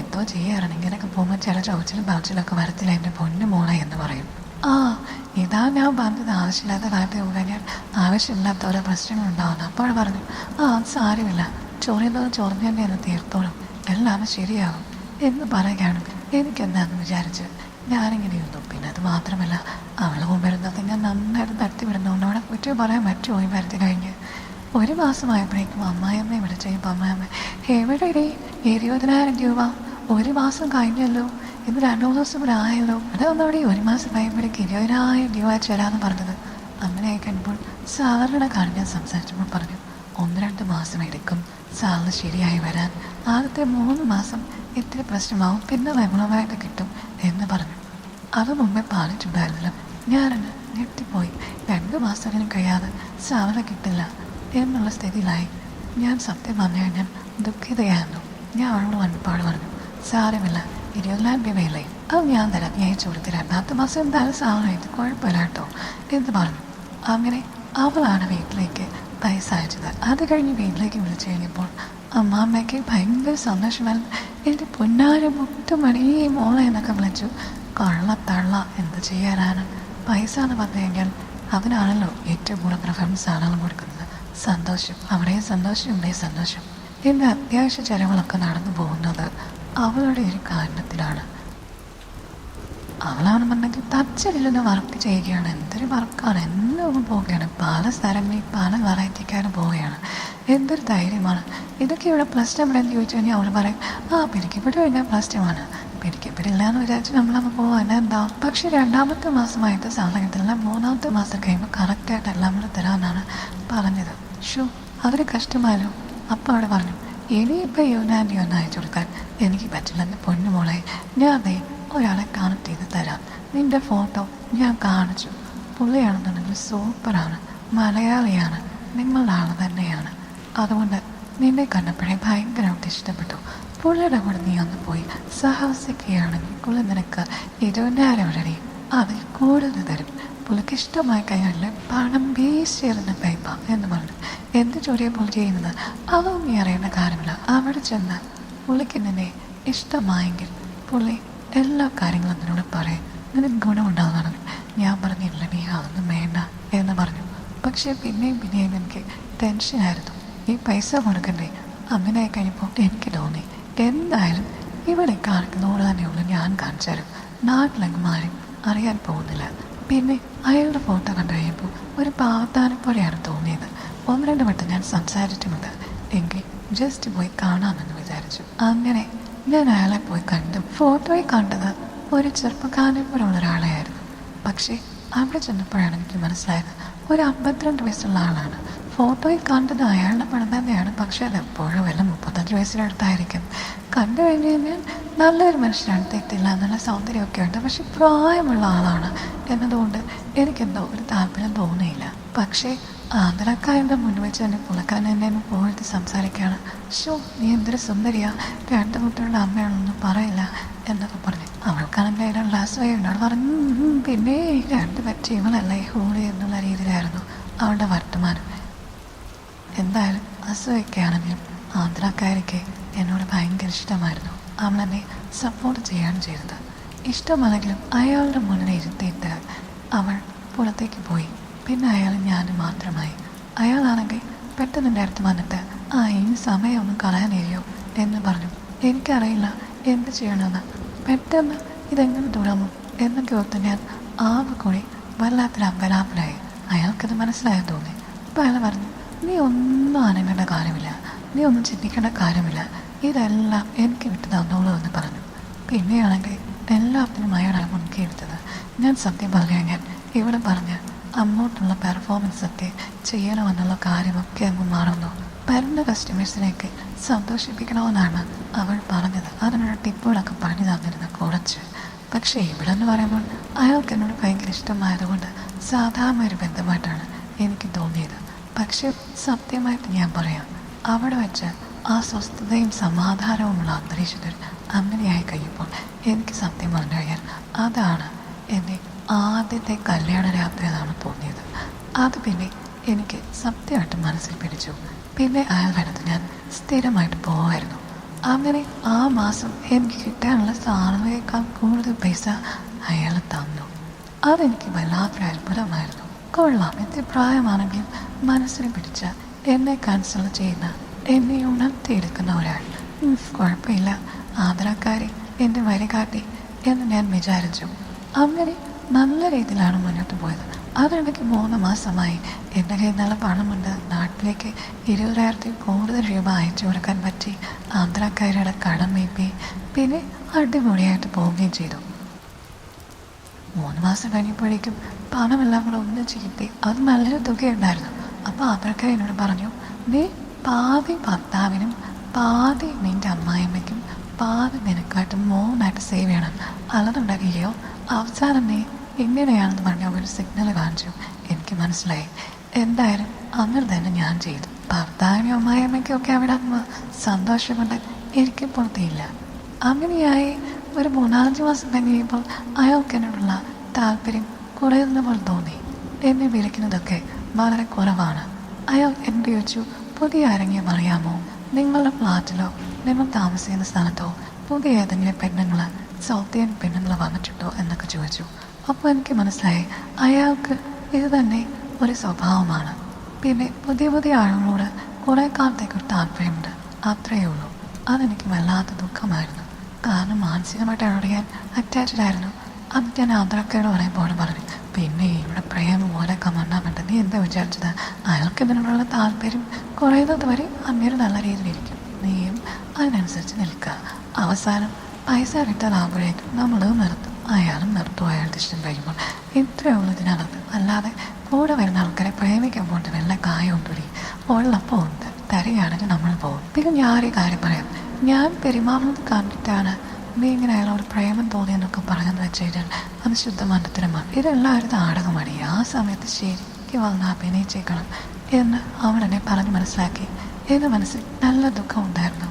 എന്തോ ചെയ്യാറാണ്, ഇങ്ങനെയൊക്കെ പോകുമ്പോൾ ചില ചോദിച്ചിലും ബാച്ചിലൊക്കെ വരത്തില്ല എൻ്റെ പൊന്നു മോളെ എന്ന് പറയും. ഇതാ ഞാൻ പറഞ്ഞത്, ആവശ്യമില്ലാത്ത കാര്യത്തിൽ പോകാൻ ആവശ്യമില്ലാത്ത ഓരോ പ്രശ്നങ്ങളുണ്ടാവുന്നു. അപ്പോൾ പറഞ്ഞു, സാരമില്ല, ചൊറിയുന്നത് ചൊറിഞ്ഞു തന്നെയാണ്, തീർത്തോളും, എല്ലാം ശരിയാകും എന്ന് പറയുകയാണ്. എനിക്കെന്താണെന്ന് വിചാരിച്ച് ഞാനിങ്ങനെ ഇരുന്നു. പിന്നെ അത് മാത്രമല്ല, അവൾ വരുന്നത് ഞാൻ നന്നായിട്ട് തട്ടി വിടുന്നതുകൊണ്ട് അവിടെ കുറ്റം പറയാൻ പറ്റുമോ? ഈ വരുത്തി കഴിഞ്ഞ് 1 മാസമായപ്പോഴേക്കും അമ്മായിയമ്മയെ വിളിച്ചപ്പോൾ അമ്മായിയമ്മ, എവിടെ 20,000 രൂപ 1 മാസം കഴിഞ്ഞല്ലോ, ഇന്ന് 2-3 ദിവസം കൂടെ ആയല്ലോ, അതൊന്നവിടെ 1 മാസം കഴിയുമ്പോഴേക്ക് 20,000 രൂപ തരാമെന്ന് പറഞ്ഞത്. അങ്ങനെ ആയിക്കഴിയുമ്പോൾ സാറിനെ കാണി ഞാൻ സംസാരിച്ചപ്പോൾ പറഞ്ഞു, 1-2 മാസം എടുക്കും സാറിന് ശരിയായി വരാൻ, ആദ്യത്തെ 3 മാസം ഇത്തിരി പ്രശ്നമാവും, പിന്നെ റെഗുലറായിട്ട് കിട്ടും എന്ന് പറഞ്ഞു. അത് മുമ്പേ പാലിച്ചുണ്ടായിരുന്നില്ല. ഞാനങ്ങ് ഞെട്ടിപ്പോയി. 2 മാസം കഴിയാതെ സാറിനെ കിട്ടില്ല എന്നുള്ള സ്ഥിതിയിലായി. ഞാൻ സത്യം പറഞ്ഞു കഴിഞ്ഞാൽ ദുഃഖിതയായിരുന്നു. ഞാൻ അവളോട് വന്നപ്പാട് പറഞ്ഞു, സാരമില്ല, 20,000 രൂപയില്ലേ, അത് ഞാൻ തരാം, ഞാൻ അയച്ചു കൊടുത്ത് 2-ാമത്തെ മാസം എന്തായാലും സാധനമായിട്ട് കുഴപ്പമില്ല കേട്ടോ എന്ന് പറഞ്ഞു. അങ്ങനെ അവളാണ് വീട്ടിലേക്ക് പൈസ അയച്ചത്. അത് കഴിഞ്ഞ് വീട്ടിലേക്ക് വിളിച്ചു കഴിഞ്ഞപ്പോൾ അമ്മാമ്മയ്ക്ക് ഭയങ്കര സന്തോഷമായിരുന്നു. എൻ്റെ പൊന്നാര മുട്ടുമണി മോളെ എന്നൊക്കെ വിളിച്ചു. കള്ളത്തള്ള എന്ത് ചെയ്യാനാണ്, പൈസ എന്ന് പറഞ്ഞു കഴിഞ്ഞാൽ അതിനാണല്ലോ ഏറ്റവും കൂടുതൽ പ്രിഫറൻസ് ആളുകൾ കൊടുക്കുന്നത്. സന്തോഷം, അവിടെയും സന്തോഷം, ഇവിടെയും സന്തോഷം. എൻ്റെ അത്യാവശ്യ ചിലവുകളൊക്കെ നടന്നു പോകുന്നത് അവളുടെ ഒരു കാരണത്തിലാണ്. അവളാണെന്നുണ്ടെങ്കിൽ തച്ചിലിരുന്ന് വർക്ക് ചെയ്യുകയാണ്. എന്തൊരു വർക്കാണ്, എന്നും പോവുകയാണ്, പല സ്ഥലങ്ങളിൽ പല വെറൈറ്റിക്കാരും പോവുകയാണ്. എന്തൊരു ധൈര്യമാണ്. ഇതൊക്കെ ഇവിടെ പ്രശ്നം എവിടെയെന്ന് ചോദിച്ചു കഴിഞ്ഞാൽ അവൾ പറയും, പിടിക്കപ്പെട്ട് കഴിഞ്ഞാൽ പ്രശ്നമാണ്, പിടിക്കപ്പെടില്ല എന്ന് വിചാരിച്ച് നമ്മളങ്ങ് പോകാൻ എന്താ. പക്ഷെ 2-ാമത്തെ മാസമായിട്ട് സാധനത്തില്ല, 3-ാമത്തെ മാസം കഴിയുമ്പോൾ കറക്റ്റായിട്ട് എല്ലാം കൂടെ തരാമെന്നാണ് പറഞ്ഞത്. അതൊരു കഷ്ടമായല്ലോ. അപ്പോൾ അവിടെ പറഞ്ഞു, ഇനിയിപ്പോൾ യുനാൻഡി ഒന്ന് അയച്ചു കൊടുക്കാൻ എനിക്ക് പറ്റില്ല എൻ്റെ പൊന്നുമോളെ, ഞാൻ ഒരാളെ കണക്ട് ചെയ്ത് തരാം, നിൻ്റെ ഫോട്ടോ ഞാൻ കാണിച്ചു, പുള്ളിയാണെന്നുണ്ടെങ്കിൽ സൂപ്പറാണ്, മലയാളിയാണ്, നിങ്ങളുടെ ആൾ തന്നെയാണ്, അതുകൊണ്ട് നിന്നെ കണ്ടപ്പോഴേ ഭയങ്കരമായിട്ട് ഇഷ്ടപ്പെട്ടു, പുള്ളിയുടെ കൂടെ നീ ഒന്ന് പോയി സഹവസിക്കുകയാണെങ്കിൽ പുള്ളി നിനക്ക് 20,000 അതിൽ കൂടുതൽ തരും, പുള്ളിക്ക് ഇഷ്ടമായി കഴിഞ്ഞാൽ പണം വീശിയെറിഞ്ഞ പൈപ്പ എന്ന് പറഞ്ഞു. എന്ത് ജോലിയെ പുള്ളി ചെയ്യുന്നത് അതൊന്നും നീ അറിയേണ്ട കാര്യമില്ല. അവിടെ ചെന്ന് പുള്ളിക്ക് നിന്നെ ഇഷ്ടമായെങ്കിൽ പുള്ളി എല്ലാ കാര്യങ്ങളും അതിനോട് പറയും, നിനക്ക് ഗുണമുണ്ടാകുന്നതാണ്. ഞാൻ പറഞ്ഞില്ല നീ അതൊന്നും വേണ്ട എന്ന് പറഞ്ഞു. പക്ഷേ പിന്നെയും എനിക്ക് ടെൻഷനായിരുന്നു. ഈ പൈസ കൊടുക്കണ്ടേ? അങ്ങനെ കഴിഞ്ഞപ്പോൾ എനിക്ക് തോന്നി എന്തായാലും ഇവിടെ കാണിക്കുന്നോട് തന്നെയുള്ളൂ ഞാൻ കാണിച്ചാലും നാട്ടിലെങ്ങും ആരും അറിയാൻ പോകുന്നില്ല. പിന്നെ അയാളുടെ ഫോട്ടോ കണ്ടു കഴിയുമ്പോൾ ഒരു പാവത്താനെ പോലെയാണ് തോന്നിയത്. 1-2 വട്ടം ഞാൻ സംസാരിച്ചിട്ടുമുണ്ട്. എങ്കിൽ ജസ്റ്റ് പോയി കാണാമെന്ന് വിചാരിച്ചു. അങ്ങനെ ഞാൻ അയാളെ പോയി കണ്ടു. ഫോട്ടോയിൽ കണ്ടത് ഒരു ചെറുപ്പക്കാരനെ പോലുള്ള ഒരാളെയായിരുന്നു. പക്ഷേ അവിടെ ചെന്നപ്പോഴാണ് എനിക്ക് മനസ്സിലായത് ഒരു 52 വയസ്സുള്ള ആളാണ്. ഫോട്ടോയിൽ കണ്ടത് അയാളുടെ പണം തന്നെയാണ്. പക്ഷേ അതെപ്പോഴും വല്ല 35 വയസ്സിനടുത്തായിരിക്കും. കണ്ടു കഴിഞ്ഞ് കഴിഞ്ഞാൽ നല്ലൊരു മനുഷ്യനാണ്, തെറ്റില്ല, നല്ല സൗന്ദര്യമൊക്കെ ഉണ്ട്. പക്ഷെ പ്രായമുള്ള ആളാണ് എന്നതുകൊണ്ട് എനിക്കെന്തോ ഒരു താല്പര്യം തോന്നിയില്ല. പക്ഷേ ആന്ധ്രാക്കാരുടെ മുന്നിൽ വെച്ച് തന്നെ പുള്ളിക്കാരൻ എന്നെ പോയിട്ട് സംസാരിക്കുകയാണ്. ഷോ നീ എന്തൊരു സുന്ദരിയാ, 2 കുട്ടികളുടെ അമ്മയാണെന്നൊന്നും പറയില്ല എന്നൊക്കെ പറഞ്ഞു. അവൾക്കാണെങ്കിൽ അതിനുള്ള അസൂയുണ്ട്. അവൾ പറഞ്ഞു പിന്നെ 2 പറ്റി ഇവളല്ല ഈ ഹോളി എന്നുള്ള രീതിയിലായിരുന്നു അവളുടെ വർത്തമാനം. എന്തായാലും അസൂയൊക്കെയാണെങ്കിലും ആന്ധ്രാക്കാരിക്ക് എന്നോട് ഭയങ്കര ഇഷ്ടമായിരുന്നു. അവളെന്നെ സപ്പോർട്ട് ചെയ്യാണ് ചെയ്തത്. ഇഷ്ടമല്ലെങ്കിലും അയാളുടെ മുന്നിൽ ഇരുത്തിയിട്ട് അവൾ പുറത്തേക്ക് പോയി. പിന്നെ അയാൾ ഞാനും മാത്രമായി. അയാളാണെങ്കിൽ പെട്ടെന്ന് എൻ്റെ അടുത്ത് വന്നിട്ട് ഇനി സമയമൊന്നും കളയാനില്ലയോ എന്ന് പറഞ്ഞു. എനിക്കറിയില്ല എന്ത് ചെയ്യണമെന്ന്. പെട്ടെന്ന് ഇതെങ്ങനെ തുടങ്ങും എന്നൊക്കെ ഓർത്ത് ഞാൻ ആകെ കൂടി വല്ലാത്തൊരു അമ്പലാപ്പിലായി. അയാൾക്കത് മനസ്സിലായെന്ന് തോന്നി. അപ്പോൾ അയാൾ പറഞ്ഞു, നീ ഒന്നും അനങ്ങേണ്ട കാര്യമില്ല, നീ ഒന്നും ചിന്തിക്കേണ്ട കാര്യമില്ല, ഇതെല്ലാം എനിക്ക് വിട്ടു തന്നോളൂ എന്ന് പറഞ്ഞു. പിന്നെയാണെങ്കിൽ എല്ലാത്തിനും അയാളാണ് മുൻകൈ എടുത്തത്. ഞാൻ സത്യം പറഞ്ഞു കഴിഞ്ഞാൽ ഇവിടെ പറഞ്ഞ് അങ്ങോട്ടുള്ള പെർഫോമൻസൊക്കെ ചെയ്യണമെന്നുള്ള കാര്യമൊക്കെ അങ്ങ് മാറുന്നു. വരുന്ന കസ്റ്റമേഴ്സിനെയൊക്കെ സന്തോഷിപ്പിക്കണമെന്നാണ് അവൾ പറഞ്ഞത്. അതിനുള്ള ടിപ്പുകളൊക്കെ പറഞ്ഞു തന്നിരുന്നു കുറച്ച്. പക്ഷേ ഇവിടെ എന്ന് പറയുമ്പോൾ അയാൾക്ക് എന്നോട് ഭയങ്കര ഇഷ്ടമായതുകൊണ്ട് സാധാരണ ഒരു ബന്ധമായിട്ടാണ് എനിക്ക് തോന്നിയത്. പക്ഷെ സത്യമായിട്ട് ഞാൻ പറയാം, അവിടെ വെച്ച് ആ സ്വസ്ഥതയും സമാധാനവുമുള്ള അന്തരീക്ഷത്തിൽ അങ്ങനെയായി കഴിയുമ്പോൾ എനിക്ക് സത്യം പറഞ്ഞു കഴിഞ്ഞാൽ അതാണ് എൻ്റെ ആദ്യത്തെ കല്യാണ രാത്രി എന്നാണ് തോന്നിയത്. അത് പിന്നെ എനിക്ക് സത്യമായിട്ട് മനസ്സിൽ പിടിച്ചു. പിന്നെ അയാളുടെ അടുത്ത് ഞാൻ സ്ഥിരമായിട്ട് പോവായിരുന്നു. അങ്ങനെ ആ മാസം എനിക്ക് കിട്ടാനുള്ള സാലറിയേക്കാൾ കൂടുതൽ പൈസ അയാൾ തന്നു. അതെനിക്ക് വല്ലാത്തൊരു അത്ഭുതമായിരുന്നു. കൊള്ളാം, എത്ര പ്രായമാണെങ്കിലും മനസ്സിൽ പിടിച്ച എന്നെ കൺസൾട്ട് ചെയ്യുന്ന, എന്നെ ഉണർത്തിയെടുക്കുന്ന ഒരാൾ. കുഴപ്പമില്ല, ആദരക്കാരി എൻ്റെ വരികാട്ടി എന്ന് ഞാൻ വിചാരിച്ചു. അങ്ങനെ നല്ല രീതിയിലാണ് മുന്നോട്ട് പോയത്. അതിനിടയ്ക്ക് 3 മാസമായി എൻ്റെ കയ്യിൽ നല്ല പണമുണ്ട്. നാട്ടിലേക്ക് 20,000 കൂടുതൽ രൂപ അയച്ചു കൊടുക്കാൻ പറ്റി. ആന്ധ്രാക്കാരുടെ കടം വീപ്പി. പിന്നെ അടിപൊളിയായിട്ട് പോവുകയും ചെയ്തു. 3 മാസം കഴിഞ്ഞപ്പോഴേക്കും പണമെല്ലാം കൂടെ ഒന്നിച്ച് കിട്ടി. അത് നല്ലൊരു തുകയുണ്ടായിരുന്നു. അപ്പോൾ ആന്ധ്രാക്കാർ എന്നോട് പറഞ്ഞു, നീ പാതി ഭർത്താവിനും പാതി നിൻ്റെ അമ്മായിമ്മയ്ക്കും പാതി നിനക്കായിട്ട് 3ആയിട്ട് സേവ് ചെയ്യണം. അല്ലാതുണ്ടാക്കിയോ അവസാനം നീ ഇങ്ങനെയാണെന്ന് പറഞ്ഞ ഒരു സിഗ്നൽ കാണിച്ചു. എനിക്ക് മനസ്സിലായി. എന്തായാലും അങ്ങനെ തന്നെ ഞാൻ ചെയ്തു. ഭർത്താവിനും അമ്മായിയമ്മയ്ക്കും ഒക്കെ അവിടെ സന്തോഷമുണ്ട്, എനിക്ക് പുറത്തില്ല. അങ്ങനെയായി ഒരു 3-5 മാസം കഴിയുമ്പോൾ അയാൾക്ക് എന്നോടുള്ള താല്പര്യം കുറയുന്ന പോലെ തോന്നി. എന്നെ വിളിക്കുന്നതൊക്കെ വളരെ കുറവാണ്. അയാൾ എന്നോട് ചോദിച്ചു, പുതിയ ആരെങ്കിലും അറിയാമോ? നിങ്ങളുടെ ഫ്ലാറ്റിലോ നിങ്ങൾ താമസിക്കുന്ന സ്ഥലത്തോ പുതിയ ഏതെങ്കിലും പെണ്ണുങ്ങൾ, സൗത്ത് ഇന്ത്യൻ പെണ്ണുങ്ങൾ വന്നിട്ടുണ്ടോ എന്നൊക്കെ ചോദിച്ചു. അപ്പോൾ എനിക്ക് മനസ്സിലായി അയാൾക്ക് ഇത് തന്നെ ഒരു സ്വഭാവമാണ്. പിന്നെ പുതിയ പുതിയ ആളുകളോട് കുറേ കാലത്തേക്കൊരു താല്പര്യമുണ്ട്, അത്രയേ ഉള്ളൂ. അതെനിക്ക് വല്ലാത്ത ദുഃഖമായിരുന്നു. കാരണം മാനസികമായിട്ട് അയാളോട് ഞാൻ അറ്റാച്ച്ഡ് ആയിരുന്നു. അത് ഞാൻ ആന്ധ്രാക്കയോട് പറയുമ്പോൾ പറഞ്ഞു, പിന്നെ ഇവിടെ പ്രേമം പോലെ കമണ്ണാൻ വേണ്ട, നീ എന്താ വിചാരിച്ചത്? അയാൾക്ക് ഇതിനോടുള്ള താല്പര്യം കുറയുന്നത് വരെ അങ്ങേര് നല്ല രീതിയിലിരിക്കും, നീയും അതിനനുസരിച്ച് നിൽക്കുക. അവസാനം പൈസ കിട്ടാതാകുമ്പോഴേക്കും നമ്മളത് നിർത്തും, അയാളും നിർത്തും അയാളുടെ ഇഷ്ടം കഴിയുമ്പോൾ. ഇത്രയേ ഉള്ളൂ ഇതിനകത്ത്. അല്ലാതെ കൂടെ വരുന്ന ആൾക്കാരെ പ്രേമിക്കാൻ പോയിട്ട് വല്ല കായം ഉണ്ടൊടി, ഉള്ളപ്പോൾ ഉണ്ട്, തരികയാണെങ്കിൽ നമ്മൾ പോകും. പിന്നെ ഞാനൊരു കാര്യം പറയാം, ഞാൻ പെരുമാറുന്നത് കണ്ടിട്ടാണ് നീ ഇങ്ങനെ അയാളോട് പ്രേമം തോന്നിയെന്നൊക്കെ പറഞ്ഞെന്ന് വെച്ച് കഴിഞ്ഞാൽ അത് ശുദ്ധ മണ്ടത്തരമാണ്. ഇതെല്ലാവരും നാടകമാണ്. ആ സമയത്ത് ശരിക്കും വന്ന് അഭിനയിച്ചേക്കണം എന്ന് അവളെന്നെ പറഞ്ഞ് മനസ്സിലാക്കി. എൻ്റെ മനസ്സിൽ നല്ല ദുഃഖമുണ്ടായിരുന്നു.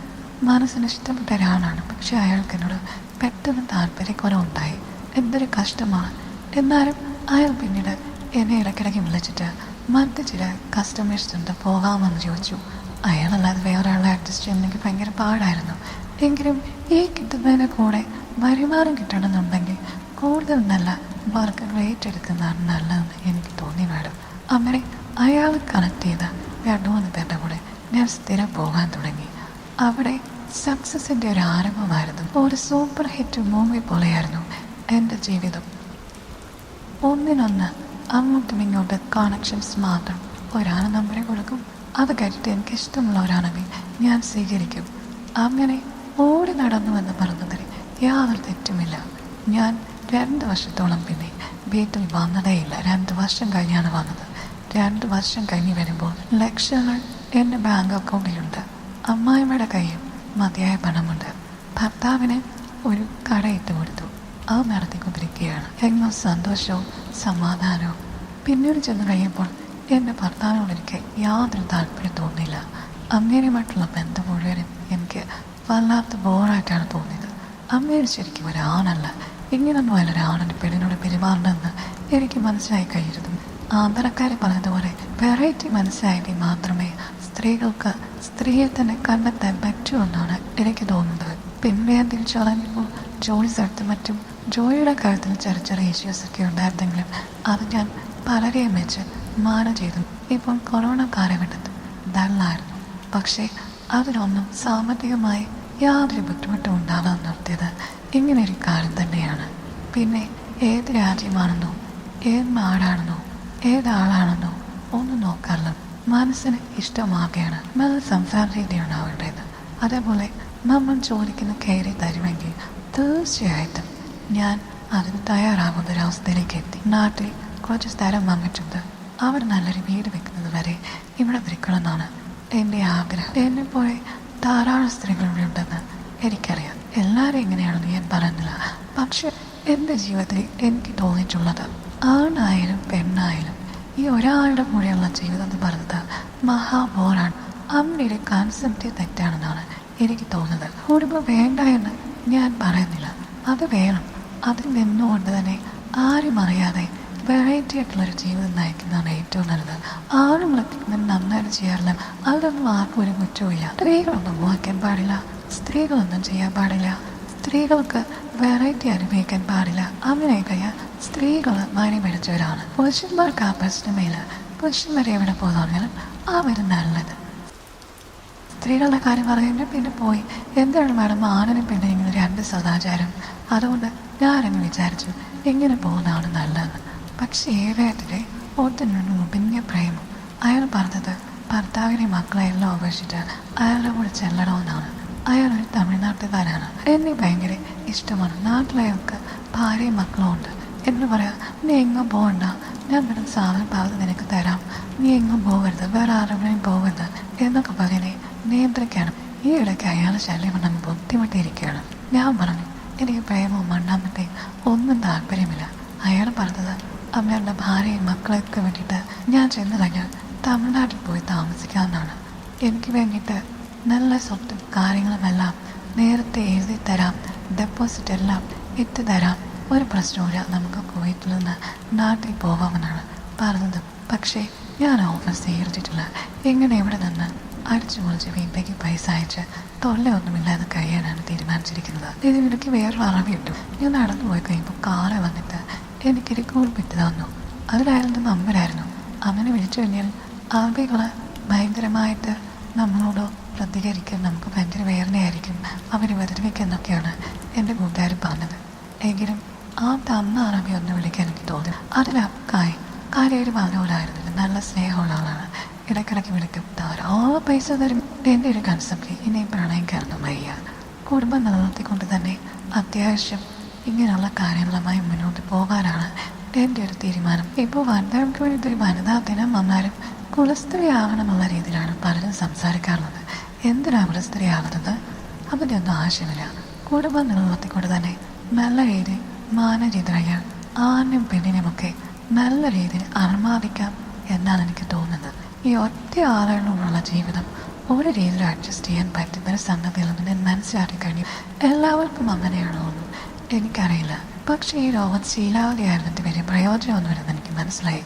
മനസ്സിന് ഇഷ്ടപ്പെട്ട ഒരാളാണ്, പക്ഷെ അയാൾക്ക് എന്നോട് പെട്ടെന്ന് താല്പര്യക്കുറവുണ്ടായി. എന്തൊരു കഷ്ടമാണ്. എന്നാലും അയാൾ പിന്നീട് എന്നെ ഇടയ്ക്കിടയ്ക്ക് വിളിച്ചിട്ട് മറ്റ് ചില കസ്റ്റമേഴ്സ് ഉണ്ട് പോകാമെന്ന് ചോദിച്ചു. അയാളല്ലാതെ വേറെ ആളെ അഡ്ജസ്റ്റ് ചെയ്യാൻ എനിക്ക് ഭയങ്കര പാടായിരുന്നു. എങ്കിലും ഈ കിട്ടുന്നതിന് കൂടെ വരുമാനം കിട്ടണമെന്നുണ്ടെങ്കിൽ കൂടുതൽ നല്ല വർക്ക് റേറ്റ് എടുക്കുന്നതാണ് നല്ലതെന്ന് എനിക്ക് തോന്നി മാഡം. അങ്ങനെ അയാൾ കണക്ട് ചെയ്ത 2-3 പേരുടെ കൂടെ ഞാൻ സ്ഥിരം പോകാൻ തുടങ്ങി. അവിടെ സക്സസിൻ്റെ ഒരു ആരംഭമായിരുന്നു. ഒരു സൂപ്പർ ഹിറ്റ് മൂവി പോലെയായിരുന്നു എൻ്റെ ജീവിതം. ഒന്നിനൊന്ന് അങ്ങോട്ടും ഇങ്ങോട്ടും കണക്ഷൻസ് മാത്രം. ഒരാൾ നമ്പറെ കൊടുക്കും, അത് കേട്ടിട്ട് എനിക്കിഷ്ടമുള്ള ഒരാണെങ്കിൽ ഞാൻ സ്വീകരിക്കും. അങ്ങനെ ഓടി നടന്നുവെന്ന് പറഞ്ഞതിൽ യാതൊരു തെറ്റുമില്ല. ഞാൻ 2 വർഷത്തോളം പിന്നെ വീട്ടിൽ വന്നതേയില്ല. 2 വർഷം കഴിഞ്ഞാണ് വന്നത്. 2 വർഷം കഴിഞ്ഞ് വരുമ്പോൾ ലക്ഷങ്ങൾ എൻ്റെ ബാങ്ക് അക്കൗണ്ടിലുണ്ട്. അമ്മായിമ്മയുടെ കയ്യിൽ മതിയായ പണമുണ്ട്. ഭർത്താവിന് ഒരു കടയിട്ട് കൊടുത്തു. അത് നടത്തിക്കൊണ്ടിരിക്കുകയാണ്. എങ്ങോ സന്തോഷവും സമാധാനവും. പിന്നീട് ചെന്ന് കഴിയുമ്പോൾ എൻ്റെ ഭർത്താവിനോട് എനിക്ക് യാതൊരു താല്പര്യം തോന്നിയില്ല. അങ്ങനെയുമായിട്ടുള്ള ബന്ധം മുഴുവനും എനിക്ക് വല്ലാത്ത ബോറായിട്ടാണ് തോന്നിയത്. അമ്മയുടെ ശരിക്കും ഒരാണല്ല. ഇങ്ങനൊന്നും അല്ല ഒരാണിന് പെണ്ണിനോട് പെരുമാറണമെന്ന് എനിക്ക് മനസ്സിലായി കഴിഞ്ഞിരുന്നു. ആന്ധ്രക്കാരെ പറഞ്ഞതുപോലെ വെറൈറ്റി മനസ്സിലായെങ്കിൽ മാത്രമേ സ്ത്രീകൾക്ക് സ്ത്രീയെ തന്നെ കണ്ടെത്താൻ പറ്റൂ എന്നാണ് എനിക്ക് തോന്നുന്നത്. പിന്നെ ഞാൻ തിരിച്ചറിഞ്ഞപ്പോൾ ജോലി സ്ഥലത്തും മറ്റും ജോലിയുടെ കാര്യത്തിൽ ചെറിയ ചെറിയ ഇഷ്യൂസൊക്കെ ഉണ്ടായിരുന്നെങ്കിലും അത് ഞാൻ പലരെയും വെച്ച് മാനേജ് ചെയ്തു. ഇപ്പോൾ കൊറോണ കാലഘട്ടത്തിൽ ഡള്ളായിരുന്നു. പക്ഷേ അതിനൊന്നും സാമ്പത്തികമായി യാതൊരു ബുദ്ധിമുട്ടും ഉണ്ടാകാൻ നിർത്തിയത് ഇങ്ങനെയൊരു കാര്യം തന്നെയാണ്. പിന്നെ ഏത് രാജ്യമാണെന്നോ ഏത് നാടാണെന്നോ ഏതാളാണെന്നോ ഒന്നും നോക്കാറില്ല. മനസ്സിന് ഇഷ്ടമാകുകയാണ്. നല്ല സംസാര രീതിയാണ് അവരുടേത്. അതേപോലെ നമ്മൾ ചോദിക്കുന്ന കയറി തരുമെങ്കിൽ തീർച്ചയായിട്ടും ഞാൻ അതിന് തയ്യാറാകുന്നൊരവസ്ഥയിലേക്ക് എത്തി. നാട്ടിൽ കുറച്ച് സ്ഥലം വാങ്ങിയിട്ടുണ്ട്. അവർ നല്ലൊരു വീട് വെക്കുന്നത് വരെ ഇവിടെ നിൽക്കണമെന്നാണ് എൻ്റെ ആഗ്രഹം. എന്നെപ്പോലെ ധാരാളം സ്ത്രീകളുടെ ഉണ്ടെന്ന് എനിക്കറിയാം. എല്ലാവരും എങ്ങനെയാണെന്ന് ഞാൻ പറയുന്നില്ല. പക്ഷെ എൻ്റെ ജീവിതത്തിൽ എനിക്ക് തോന്നിയിട്ടുള്ളത് ആണായാലും പെണ്ണായാലും ഈ ഒരാളുടെ കൂടെയുള്ള ജീവിതം എന്ന് പറയുന്നത് മഹാബോറാണ്. അവരുടെ ഒരു കൺസെപ്റ്റ് തെറ്റാണെന്നാണ് എനിക്ക് തോന്നുന്നത്. കുടുംബം വേണ്ട എന്ന് ഞാൻ പറയുന്നില്ല, അത് വേണം. അതിൽ നിന്നുകൊണ്ട് തന്നെ ആരും അറിയാതെ വെറൈറ്റി ആയിട്ടുള്ളൊരു ജീവിതം നയിക്കുന്നതാണ് ഏറ്റവും നല്ലത്. ആണുങ്ങളൊക്കെ നന്നായിട്ട് ചെയ്യാറില്ല, അതിലൊന്നും ആർക്കും ഒരു കുറ്റവുമില്ല. സ്ത്രീകളൊന്നും മോഹിക്കാൻ പാടില്ല, സ്ത്രീകളൊന്നും ചെയ്യാൻ പാടില്ല, സ്ത്രീകൾക്ക് വെറൈറ്റി അനുഭവിക്കാൻ പാടില്ല. അങ്ങനെയൊക്കെ സ്ത്രീകൾ മണി പിടിച്ചവരാണ്. പുരുഷന്മാർക്ക് ആ പ്രശ്നമേല. പുരുഷന്മാരെ എവിടെ പോകുന്നാലും അവർ നല്ലത്. സ്ത്രീകളുടെ കാര്യം പറയുമ്പോൾ പിന്നെ പോയി എന്താണ് മാഡം ആണിനും പിന്നെ ഇങ്ങനെ 2 സദാചാരം. അതുകൊണ്ട് ഞാനങ്ങ് വിചാരിച്ചു ഇങ്ങനെ പോകുന്നതാണ് നല്ലതെന്ന്. പക്ഷേ ഏവേത്തിലെ ഒത്തിനു പിന്നെ പ്രേമം. അയാൾ പറഞ്ഞത് ഭർത്താവിനെ മക്കളെല്ലാം ഉപേക്ഷിച്ച് അയാളുടെ കൂടെ ചെല്ലണമെന്നാണ്. അയാളൊരു തമിഴ്നാട്ടുകാരാണ്. എന്നെ ഭയങ്കര ഇഷ്ടമാണ്. നാട്ടിലയാൾക്ക് ഭാര്യയും മക്കളും ഉണ്ട്. എന്ന് പറയാം, നീ എങ്ങും പോകണ്ട, ഞാൻ ഇവിടെ സാധനം പാകത്ത് നിനക്ക് തരാം, നീ എങ്ങും പോകരുത്, വേറെ ആരുടെയും പോകരുത് എന്നൊക്കെ പറഞ്ഞ് നിയന്ത്രിക്കണം. ഈ ഇടയ്ക്ക് അയാൾ ശല്യം നമ്മൾ ബുദ്ധിമുട്ടിയിരിക്കുകയാണ്. ഞാൻ പറഞ്ഞു എനിക്ക് പ്രേമവും മണ്ണാമത്തെയും ഒന്നും താല്പര്യമില്ല. അയാൾ പറഞ്ഞത് അമ്മയുടെ ഭാര്യയും മക്കളൊക്കെ വേണ്ടിയിട്ട് ഞാൻ ചെന്ന് കഴിഞ്ഞാൽ തമിഴ്നാട്ടിൽ പോയി താമസിക്കാമെന്നാണ്. എനിക്ക് വേണ്ടിയിട്ട് നല്ല സ്വത്തും കാര്യങ്ങളുമെല്ലാം നേരത്തെ എഴുതി തരാം, ഡെപ്പോസിറ്റ് എല്ലാം ഇട്ട് തരാം, ഒരു പ്രശ്നമില്ല, നമുക്ക് കുവൈറ്റിൽ നിന്ന് നാട്ടിൽ പോകാമെന്നാണ് പറഞ്ഞത്. പക്ഷേ ഞാൻ ഓഫർ സ്വീകരിച്ചിട്ടില്ല. എങ്ങനെ ഇവിടെ നിന്ന് അടിച്ചു പൊളിച്ച് വീട്ടിലേക്ക് പൈസ അയച്ച് തൊല്ലൊന്നുമില്ലാതെ കഴിയാനാണ് തീരുമാനിച്ചിരിക്കുന്നത്. ഇതിനിടയ്ക്ക് വേറൊരു അറിവ് കിട്ടും. ഞാൻ നടന്നു പോയി കഴിയുമ്പോൾ കാറ് വന്നിട്ട് എനിക്കൊരു കൂൾ പിറ്റ് തന്നു. അതിലായിരുന്നു നമ്പരായിരുന്നു. അങ്ങനെ വിളിച്ചു കഴിഞ്ഞാൽ ആളുകൾ ഭയങ്കരമായിട്ട് നമ്മളോട് പ്രതികരിക്കാൻ നമുക്ക് ഭയങ്കര വേദനയായിരിക്കും, അവർ ഉപദ്രവിക്കുന്നൊക്കെയാണ് എൻ്റെ കൂട്ടുകാർ പറഞ്ഞത്. എങ്കിലും ആ തന്ന അറബി ഒന്ന് വിളിക്കാൻ എനിക്ക് തോന്നി. അതിലക്കായി കാര്യമായിട്ട് പറഞ്ഞ പോലായിരുന്നില്ല. നല്ല സ്നേഹമുള്ള ആളാണ്. ഇടയ്ക്കിടയ്ക്ക് വിളിക്കും, ധാരാളം പൈസ തരും. എൻ്റെ ഒരു കൺസെപ്റ്റ് ഇനി പ്രണയം കാരണം വയ്യ. കുടുംബം നിലനിർത്തിക്കൊണ്ട് തന്നെ അത്യാവശ്യം ഇങ്ങനെയുള്ള കാര്യങ്ങളുമായി മുന്നോട്ട് പോകാനാണ് എൻ്റെ ഒരു തീരുമാനം. ഇപ്പോൾ വനിതകൾക്ക് വേണ്ടി ഒരു വനിതാ ദിനം വന്നാലും കുലസ്ത്രീ ആവണമെന്നുള്ള രീതിയിലാണ് പലരും സംസാരിക്കാറുള്ളത്. എന്തിനാണ് കുലസ്ത്രീ ആവുന്നത്? അതിൻ്റെ ഒന്നും ആവശ്യമില്ല. കുടുംബം നിലനിർത്തിക്കൊണ്ട് തന്നെ നല്ല രീതിയിൽ മാനേജ് ചെയ്ത് കഴിഞ്ഞാൽ ആണിനും പെണ്ണിനുമൊക്കെ നല്ല രീതിയിൽ അർമാദിക്കാം എന്നാണ് എനിക്ക് തോന്നുന്നത്. ഈ ഒറ്റ ആളുകളോടുള്ള ജീവിതം ഒരു രീതിയിൽ അഡ്ജസ്റ്റ് ചെയ്യാൻ പറ്റുന്ന ഒരു സംഗതിയിലൊന്നും ഞാൻ മനസ്സിലാക്കി കഴിഞ്ഞു. എല്ലാവർക്കും അങ്ങനെയാണോ എന്നും എനിക്കറിയില്ല. പക്ഷേ ഈ ലോകം ശീലാവധിയായിരുന്നിട്ട് വലിയ പ്രയോജനമൊന്നും വരുമെന്ന് എനിക്ക് മനസ്സിലായി.